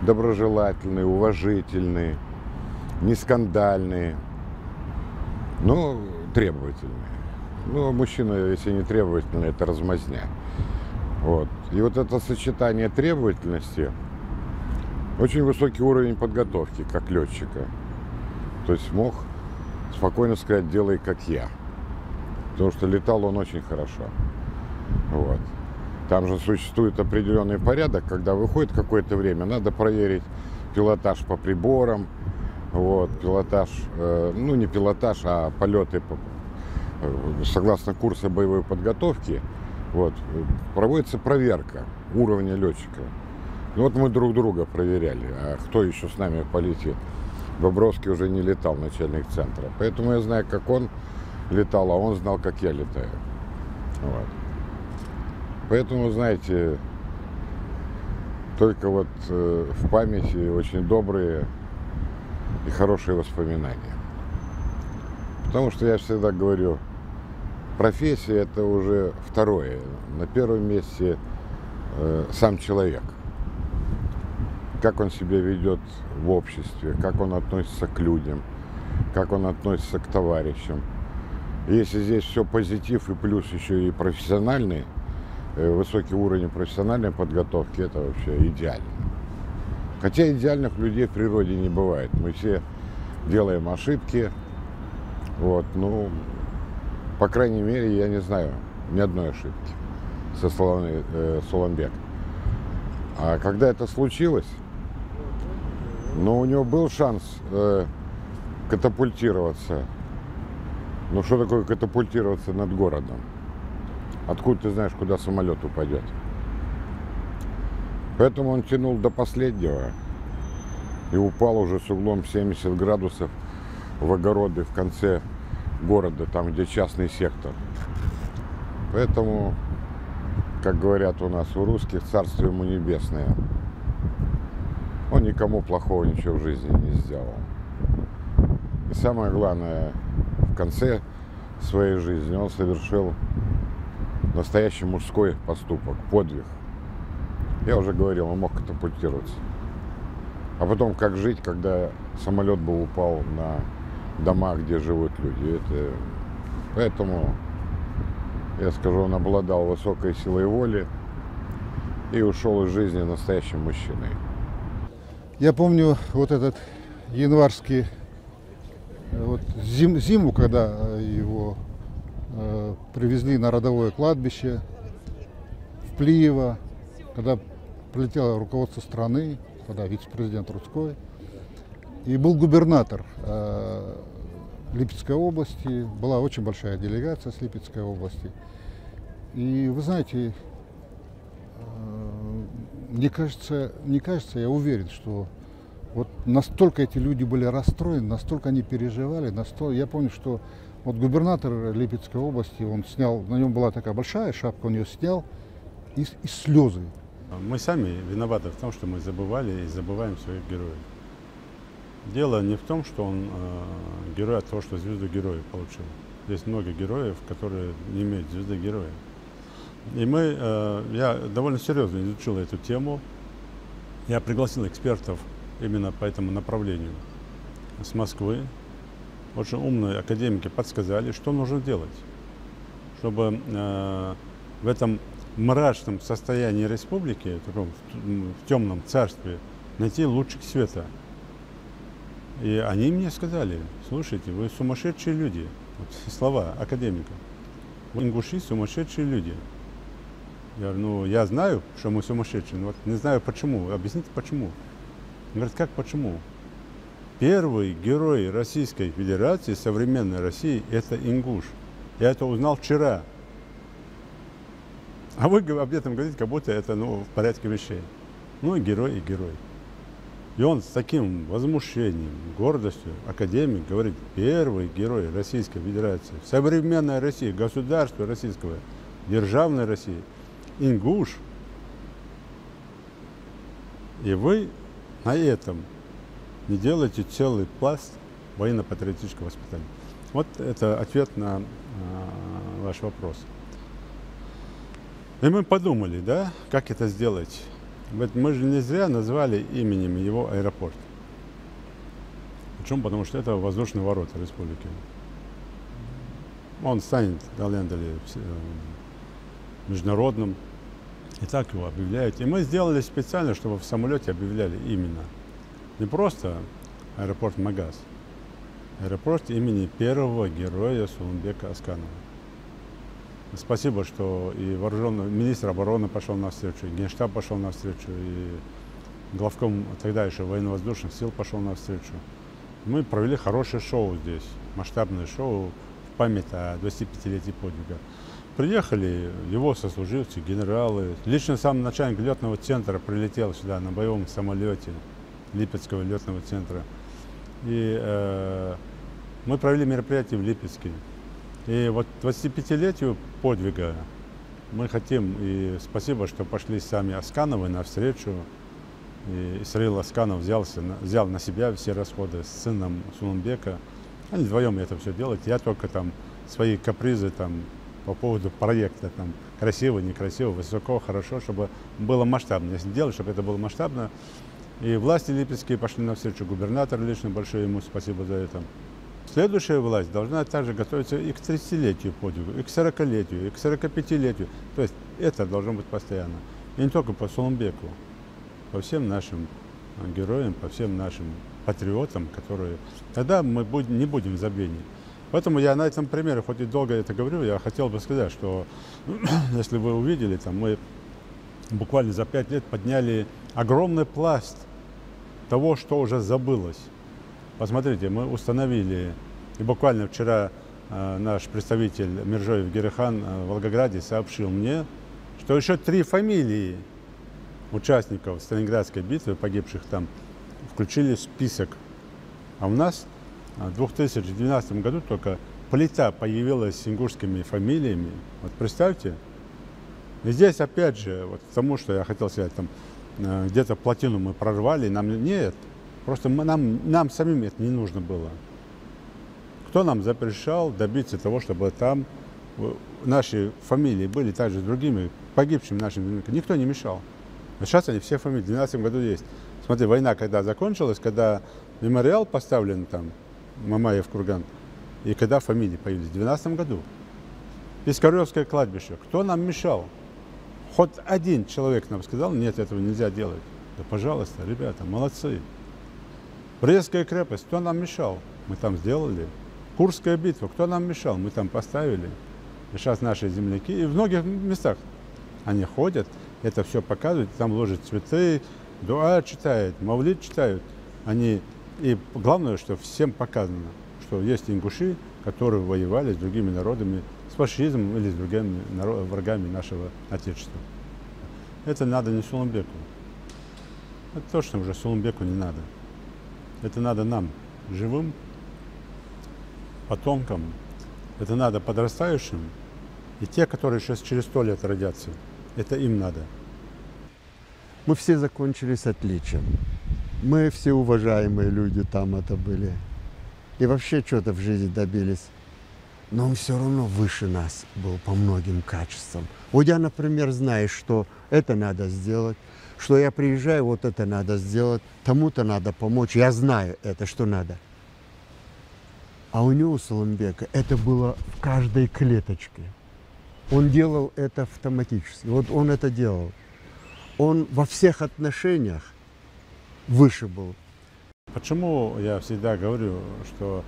доброжелательный, уважительный, не скандальный, но требовательный. Ну, мужчина, если не требовательный, это размазня. Вот. И вот это сочетание требовательности, очень высокий уровень подготовки, как летчика. То есть мог спокойно сказать, делай как я. Потому что летал он очень хорошо. Вот. Там же существует определенный порядок, когда выходит какое-то время, надо проверить пилотаж по приборам, вот, пилотаж, ну не пилотаж, а полеты согласно курса боевой подготовки, вот, проводится проверка уровня летчика. И вот мы друг друга проверяли, а кто еще с нами полетит. Бобровский уже не летал, начальник центра, поэтому я знаю, как он летал, а он знал, как я летаю. Вот. Поэтому, знаете, только вот в памяти очень добрые и хорошие воспоминания. Потому что я всегда говорю, профессия – это уже второе. На первом месте сам человек. Как он себя ведет в обществе, как он относится к людям, как он относится к товарищам. Если здесь все позитив и плюс еще и профессиональный, высокий уровень профессиональной подготовки, это вообще идеально. Хотя идеальных людей в природе не бывает. Мы все делаем ошибки. Вот, ну, по крайней мере, я не знаю ни одной ошибки со словами Суланбек. А когда это случилось, ну, у него был шанс катапультироваться. Ну, что такое катапультироваться над городом? Откуда ты знаешь, куда самолет упадет? Поэтому он тянул до последнего и упал уже с углом 70 градусов в огороды в конце города, там, где частный сектор. Поэтому, как говорят у нас у русских, царствие ему небесное. Он никому плохого ничего в жизни не сделал. И самое главное, в конце своей жизни он совершил настоящий мужской поступок, подвиг. Я уже говорил, он мог катапультироваться. А потом, как жить, когда самолет бы упал на дома, где живут люди. Это... Поэтому, я скажу, он обладал высокой силой воли и ушел из жизни настоящим мужчиной. Я помню вот этот январский вот зиму, когда его привезли на родовое кладбище в Плиево, когда прилетело руководство страны, когда вице-президент Рудской, и был губернатор Липецкой области, была очень большая делегация с Липецкой области. И вы знаете, мне кажется, я уверен, что вот настолько эти люди были расстроены, настолько они переживали, настолько... Я помню, что вот губернатор Липецкой области, он снял, на нем была такая большая шапка, он ее снял, и слезы. Мы сами виноваты в том, что мы забывали и забываем своих героев. Дело не в том, что он герой от того, что звезду героя получил. Есть много героев, которые не имеют звезды героя. И я довольно серьезно изучил эту тему. Я пригласил экспертов именно по этому направлению с Москвы. Очень умные академики подсказали, что нужно делать, чтобы в этом мрачном состоянии республики, в таком в темном царстве, найти лучик света. И они мне сказали: слушайте, вы сумасшедшие люди. Вот слова академика. Ингуши сумасшедшие люди. Я говорю, ну я знаю, что мы сумасшедшие, но вот не знаю почему. Объясните почему. Он говорит, как почему? Первый герой Российской Федерации, современной России, это ингуш. Я это узнал вчера. А вы об этом говорите, как будто это в порядке вещей. Ну и герой, и герой. И он с таким возмущением, гордостью, академик, говорит, первый герой Российской Федерации, современной России, государства российского, державной России, ингуш. И вы на этом не делаете целый пласт военно-патриотического воспитания. Вот это ответ на ваш вопрос. И мы подумали, да, как это сделать. Мы же не зря назвали именем его аэропорт. Почему? Потому что это воздушные ворота республики. Он станет международным. И так его объявляют. И мы сделали специально, чтобы в самолете объявляли именно. Не просто аэропорт Магаз. Аэропорт имени первого героя Сулумбека Асканова. Спасибо, что и министр обороны пошел навстречу, и Генштаб пошел навстречу, и главком тогда еще военно-воздушных сил пошел навстречу. Мы провели хорошее шоу здесь, масштабное шоу в память о 25-летии подвига. Приехали его сослуживцы, генералы. Лично сам начальник летного центра прилетел сюда на боевом самолете Липецкого летного центра. И мы провели мероприятие в Липецке. И вот 25-летию подвига мы хотим, и спасибо, что пошли сами Аскановы навстречу. И Исраил Асканов взял на себя все расходы с сыном Сулумбека. Они вдвоем это все делают. Я только там свои капризы там по поводу проекта, там красиво, некрасиво, высоко, хорошо, чтобы было масштабно. Если делать, чтобы это было масштабно. И власти липецкие пошли навстречу, губернатор лично, большое ему спасибо за это. Следующая власть должна также готовиться и к 30-летию подвигу, и к 40-летию, и к 45-летию. То есть это должно быть постоянно. И не только по Сулумбеку, по всем нашим героям, по всем нашим патриотам, которые... Тогда мы не будем в забвении. Поэтому я на этом примере, хоть и долго это говорю, я хотел бы сказать, что если вы увидели, там, мы буквально за 5 лет подняли огромный пласт того, что уже забылось. Посмотрите, мы установили, и буквально вчера наш представитель Миржоев Герехан в Волгограде сообщил мне, что еще 3 фамилии участников Сталинградской битвы, погибших там, включили в список. А у нас в 2012 году только плита появилась с ингушскими фамилиями. Вот представьте. И здесь опять же, вот потому что я хотел сказать, там где-то плотину мы прорвали, нам нет. Просто нам самим это не нужно было. Кто нам запрещал добиться того, чтобы там наши фамилии были также с другими погибшими нашими? Никто не мешал. Но сейчас они все фамилии в 2012 году есть. Смотри, война когда закончилась, когда мемориал поставлен там, Мамаев курган, и когда фамилии появились в 2012 году. Пискаревское кладбище. Кто нам мешал? Хоть один человек нам сказал, нет, этого нельзя делать. Да пожалуйста, ребята, молодцы. Брестская крепость, кто нам мешал? Мы там сделали. Курская битва, кто нам мешал? Мы там поставили. И сейчас наши земляки, и в многих местах они ходят, это все показывают, там ложат цветы, дуа читают, мавлид читают. Они, и главное, что всем показано, что есть ингуши, которые воевали с другими народами, с фашизмом или с другими врагами нашего Отечества. Это надо не Сулумбеку. Это точно уже Сулумбеку не надо. Это надо нам, живым потомкам. Это надо подрастающим. И те, которые сейчас через 100 лет родятся, это им надо. Мы все закончили с отличием. Мы все уважаемые люди там это были. И вообще что-то в жизни добились. Но он все равно выше нас был по многим качествам. Вот я, например, знаю, что это надо сделать, что я приезжаю, вот это надо сделать, тому-то надо помочь. Я знаю это, что надо. А у него, у Сулумбека, это было в каждой клеточке. Он делал это автоматически. Вот он это делал. Он во всех отношениях выше был. Почему я всегда говорю, что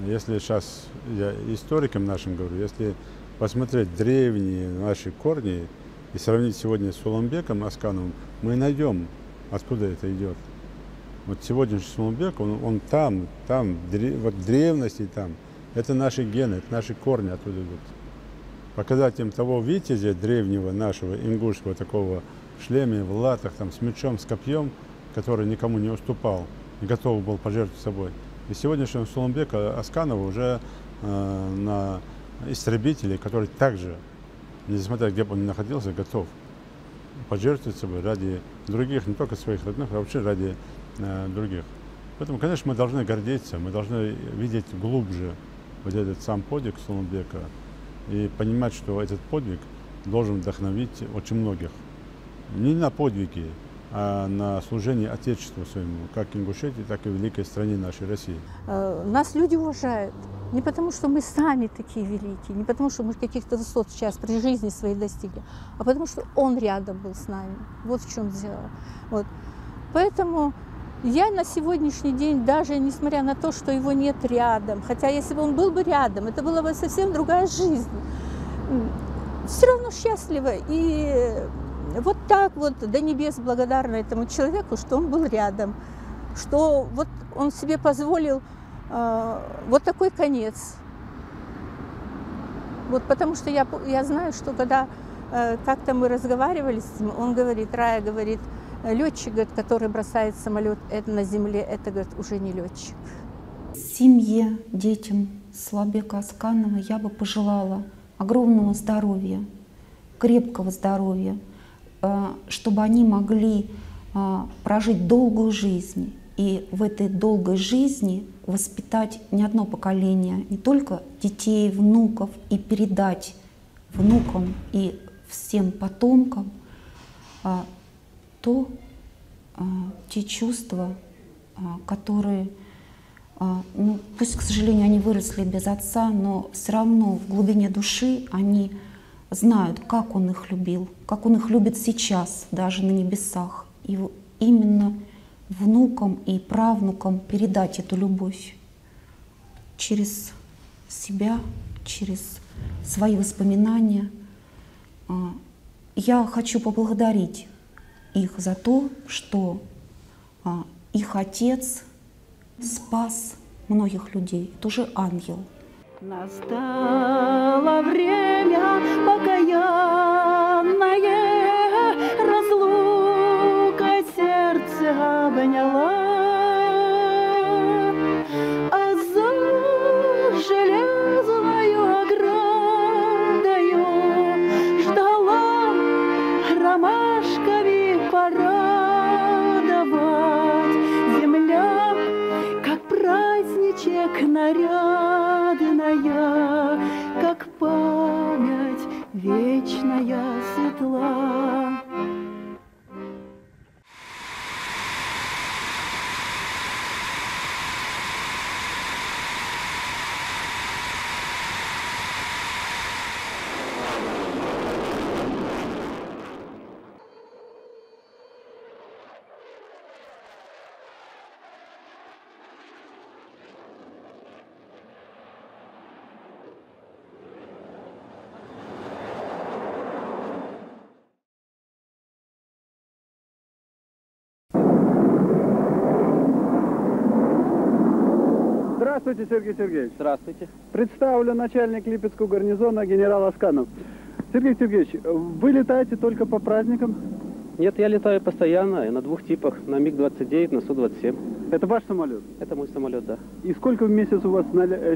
если сейчас я историкам нашим говорю, если посмотреть древние наши корни и сравнить сегодня с Суланбеком Аскановым, мы найдем, откуда это идет. Вот сегодняшний Суланбек, он там, вот в древности там. Это наши гены, это наши корни оттуда идут. Показать им того витязя древнего нашего, ингушского, такого в шлеме, в латах, там, с мечом, с копьем, который никому не уступал и готов был пожертвовать собой. И сегодняшнего Суланбека Асканова уже на истребителей, который также, несмотря где бы он ни находился, готов пожертвовать собой ради других, не только своих родных, а вообще ради других. Поэтому, конечно, мы должны гордиться, мы должны видеть глубже вот этот сам подвиг Суланбека и понимать, что этот подвиг должен вдохновить очень многих. Не на подвиги, а на служение Отечеству своему, как Ингушетии, так и великой стране нашей России. Нас люди уважают. Не потому, что мы сами такие великие, не потому, что мы каких-то высот сейчас при жизни своей достигли, а потому, что он рядом был с нами. Вот в чем дело. Вот. Поэтому я на сегодняшний день, даже несмотря на то, что его нет рядом, хотя если бы он был бы рядом, это была бы совсем другая жизнь, все равно счастлива. И вот так вот до небес благодарна этому человеку, что он был рядом, что вот он себе позволил вот такой конец. Вот потому что я знаю, что когда как-то мы разговаривали с ним, он говорит, Рая говорит, летчик, говорит, который бросает самолет на земле, это, говорит, уже не летчик. Семье, детям Суланбека Асканова я бы пожелала огромного здоровья, крепкого здоровья, чтобы они могли прожить долгую жизнь и в этой долгой жизни воспитать не одно поколение, не только детей, внуков, и передать внукам и всем потомкам те чувства, которые, ну, пусть, к сожалению, они выросли без отца, но все равно в глубине души они знают, как он их любил, как он их любит сейчас, даже на небесах. И именно внукам и правнукам передать эту любовь через себя, через свои воспоминания. Я хочу поблагодарить их за то, что их отец спас многих людей. Это уже ангел. Настало время покаянное, разлука сердце обняла, а за железную оградою ждала ромашками порадовать земля, как праздничек нарядная, как память вечная светла. Здравствуйте, Сергей Сергеевич. Здравствуйте. Представлю начальник Липецкого гарнизона генерал Асканов. Сергей Сергеевич, вы летаете только по праздникам? Нет, я летаю постоянно, на двух типах, на МиГ-29, на Су-27. Это ваш самолет? Это мой самолет, да. И сколько в месяц у вас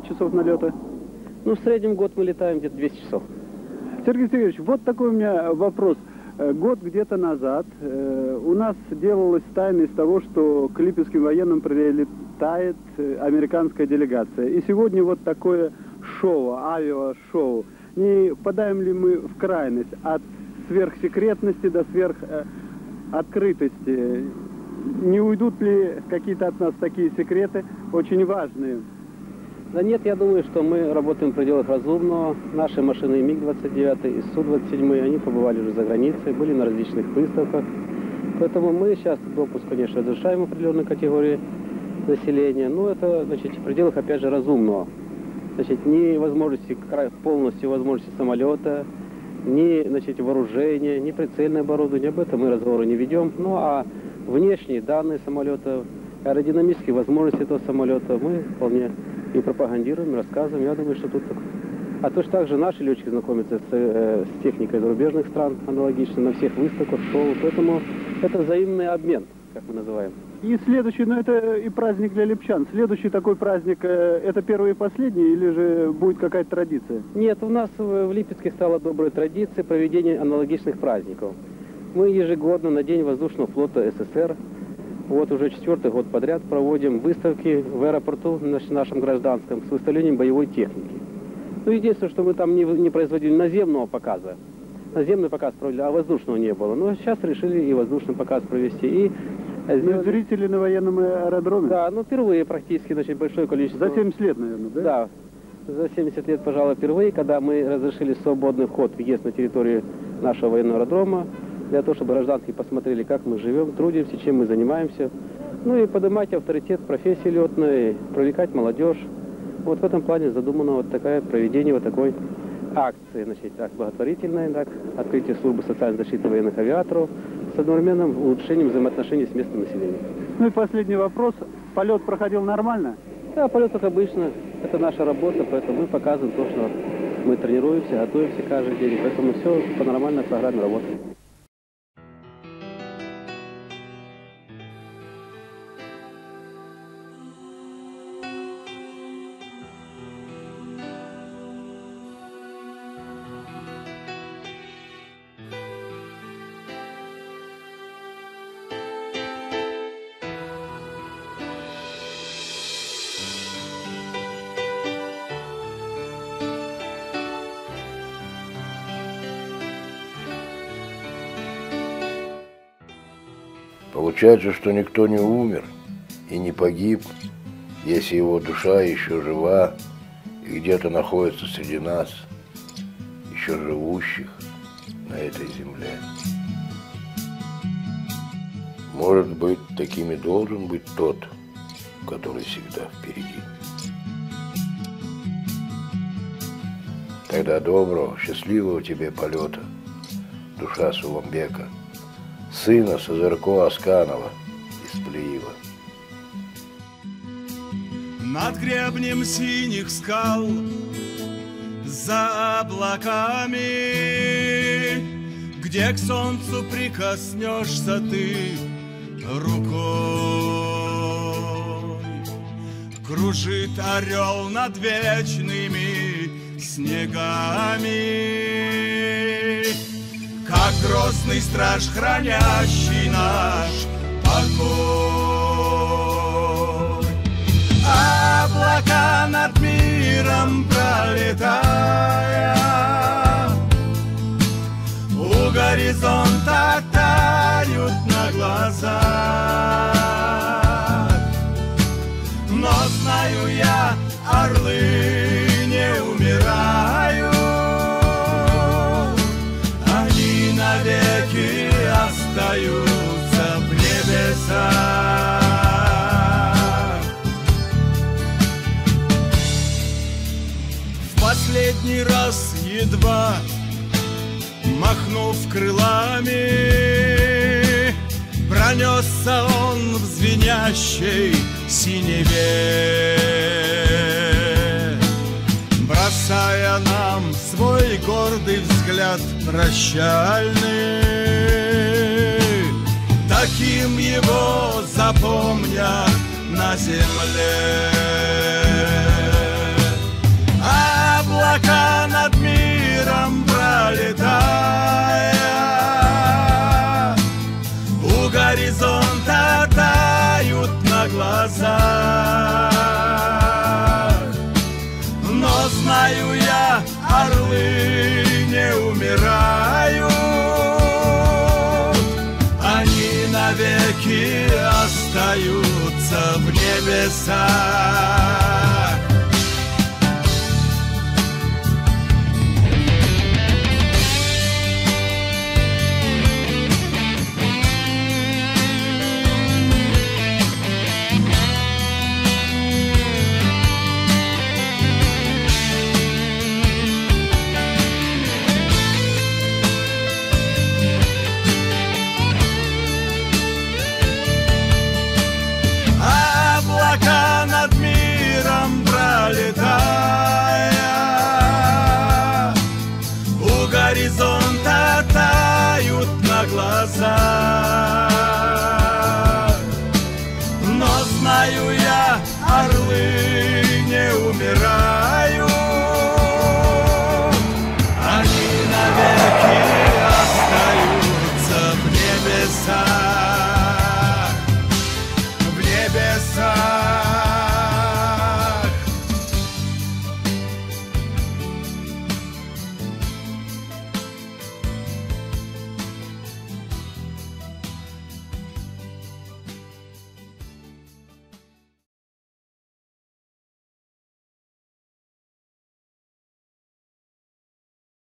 часов налета? Ну, в среднем год мы летаем где-то 200 часов. Сергей Сергеевич, вот такой у меня вопрос. Год где-то назад у нас делалось тайна из того, что к липецким военным прилетает американская делегация. И сегодня вот такое шоу, авиашоу. Не впадаем ли мы в крайность от сверхсекретности до сверхоткрытости? Не уйдут ли какие-то от нас такие секреты очень важные? Да нет, я думаю, что мы работаем в пределах разумного. Наши машины МиГ-29 и Су-27, они побывали уже за границей, были на различных выставках. Поэтому мы сейчас допуск, конечно, разрешаем определенной категории. населения. Ну, это, значит, в пределах, опять же, разумного. Значит, ни возможности, полностью возможности самолета, ни, значит, вооружения, ни прицельное оборудование. Об этом мы разговоры не ведем. Ну, а внешние данные самолета, аэродинамические возможности этого самолета мы вполне и пропагандируем, и рассказываем. Я думаю, что тут... А точно так же наши летчики знакомятся с техникой зарубежных стран аналогично на всех выставках, шоу. Поэтому это взаимный обмен, как мы называем. И следующий, ну это и праздник для липчан. Следующий такой праздник, это первый и последний, или же будет какая-то традиция? Нет, у нас в Липецке стала добрая традиция проведения аналогичных праздников. Мы ежегодно на День воздушного флота СССР, вот уже 4-й год подряд проводим выставки в аэропорту нашем гражданском с выставлением боевой техники. Ну, единственное, что мы там не производили наземного показа. Наземный показ провели, а воздушного не было. Но сейчас решили и воздушный показ провести. И зрители на военном аэродроме? Да, ну впервые практически, значит, большое количество. За 70 лет, наверное, да? Да, за 70 лет, пожалуй, впервые, когда мы разрешили свободный вход, въезд на территорию нашего военного аэродрома, для того, чтобы гражданские посмотрели, как мы живем, трудимся, чем мы занимаемся. Ну и поднимать авторитет профессии летной, привлекать молодежь. Вот в этом плане задумано вот такое проведение вот такой акции, значит, так, благотворительной, так, открытие службы социальной защиты военных авиаторов с одновременным улучшением взаимоотношений с местным населением. Ну и последний вопрос. Полет проходил нормально? Да, полет как обычно. Это наша работа, поэтому мы показываем то, что мы тренируемся, готовимся каждый день. Поэтому все по нормальной программе работает. Получается, что никто не умер и не погиб, если его душа еще жива и где-то находится среди нас, еще живущих на этой земле. Может быть, таким и должен быть тот, который всегда впереди. Тогда доброго, счастливого тебе полета, душа Сулымбека, сына Созырко Асканова из Плиева. Над гребнем синих скал, за облаками, где к солнцу прикоснешься ты рукой, кружит орел над вечными снегами. Как грозный страж, хранящий наш покой. Облака над миром пролетая, у горизонта тают на глазах. Но знаю я, орлы не умирают, навеки остаются в небесах. В последний раз едва махнув крылами, пронесся он в звенящей синеве, бросая нам свой гордый взгляд прощальный. Таким его запомнят на земле. Облака над миром пролетая, у горизонта тают на глазах. Но знаю я, орлы не умирают, они навеки остаются в небесах. был.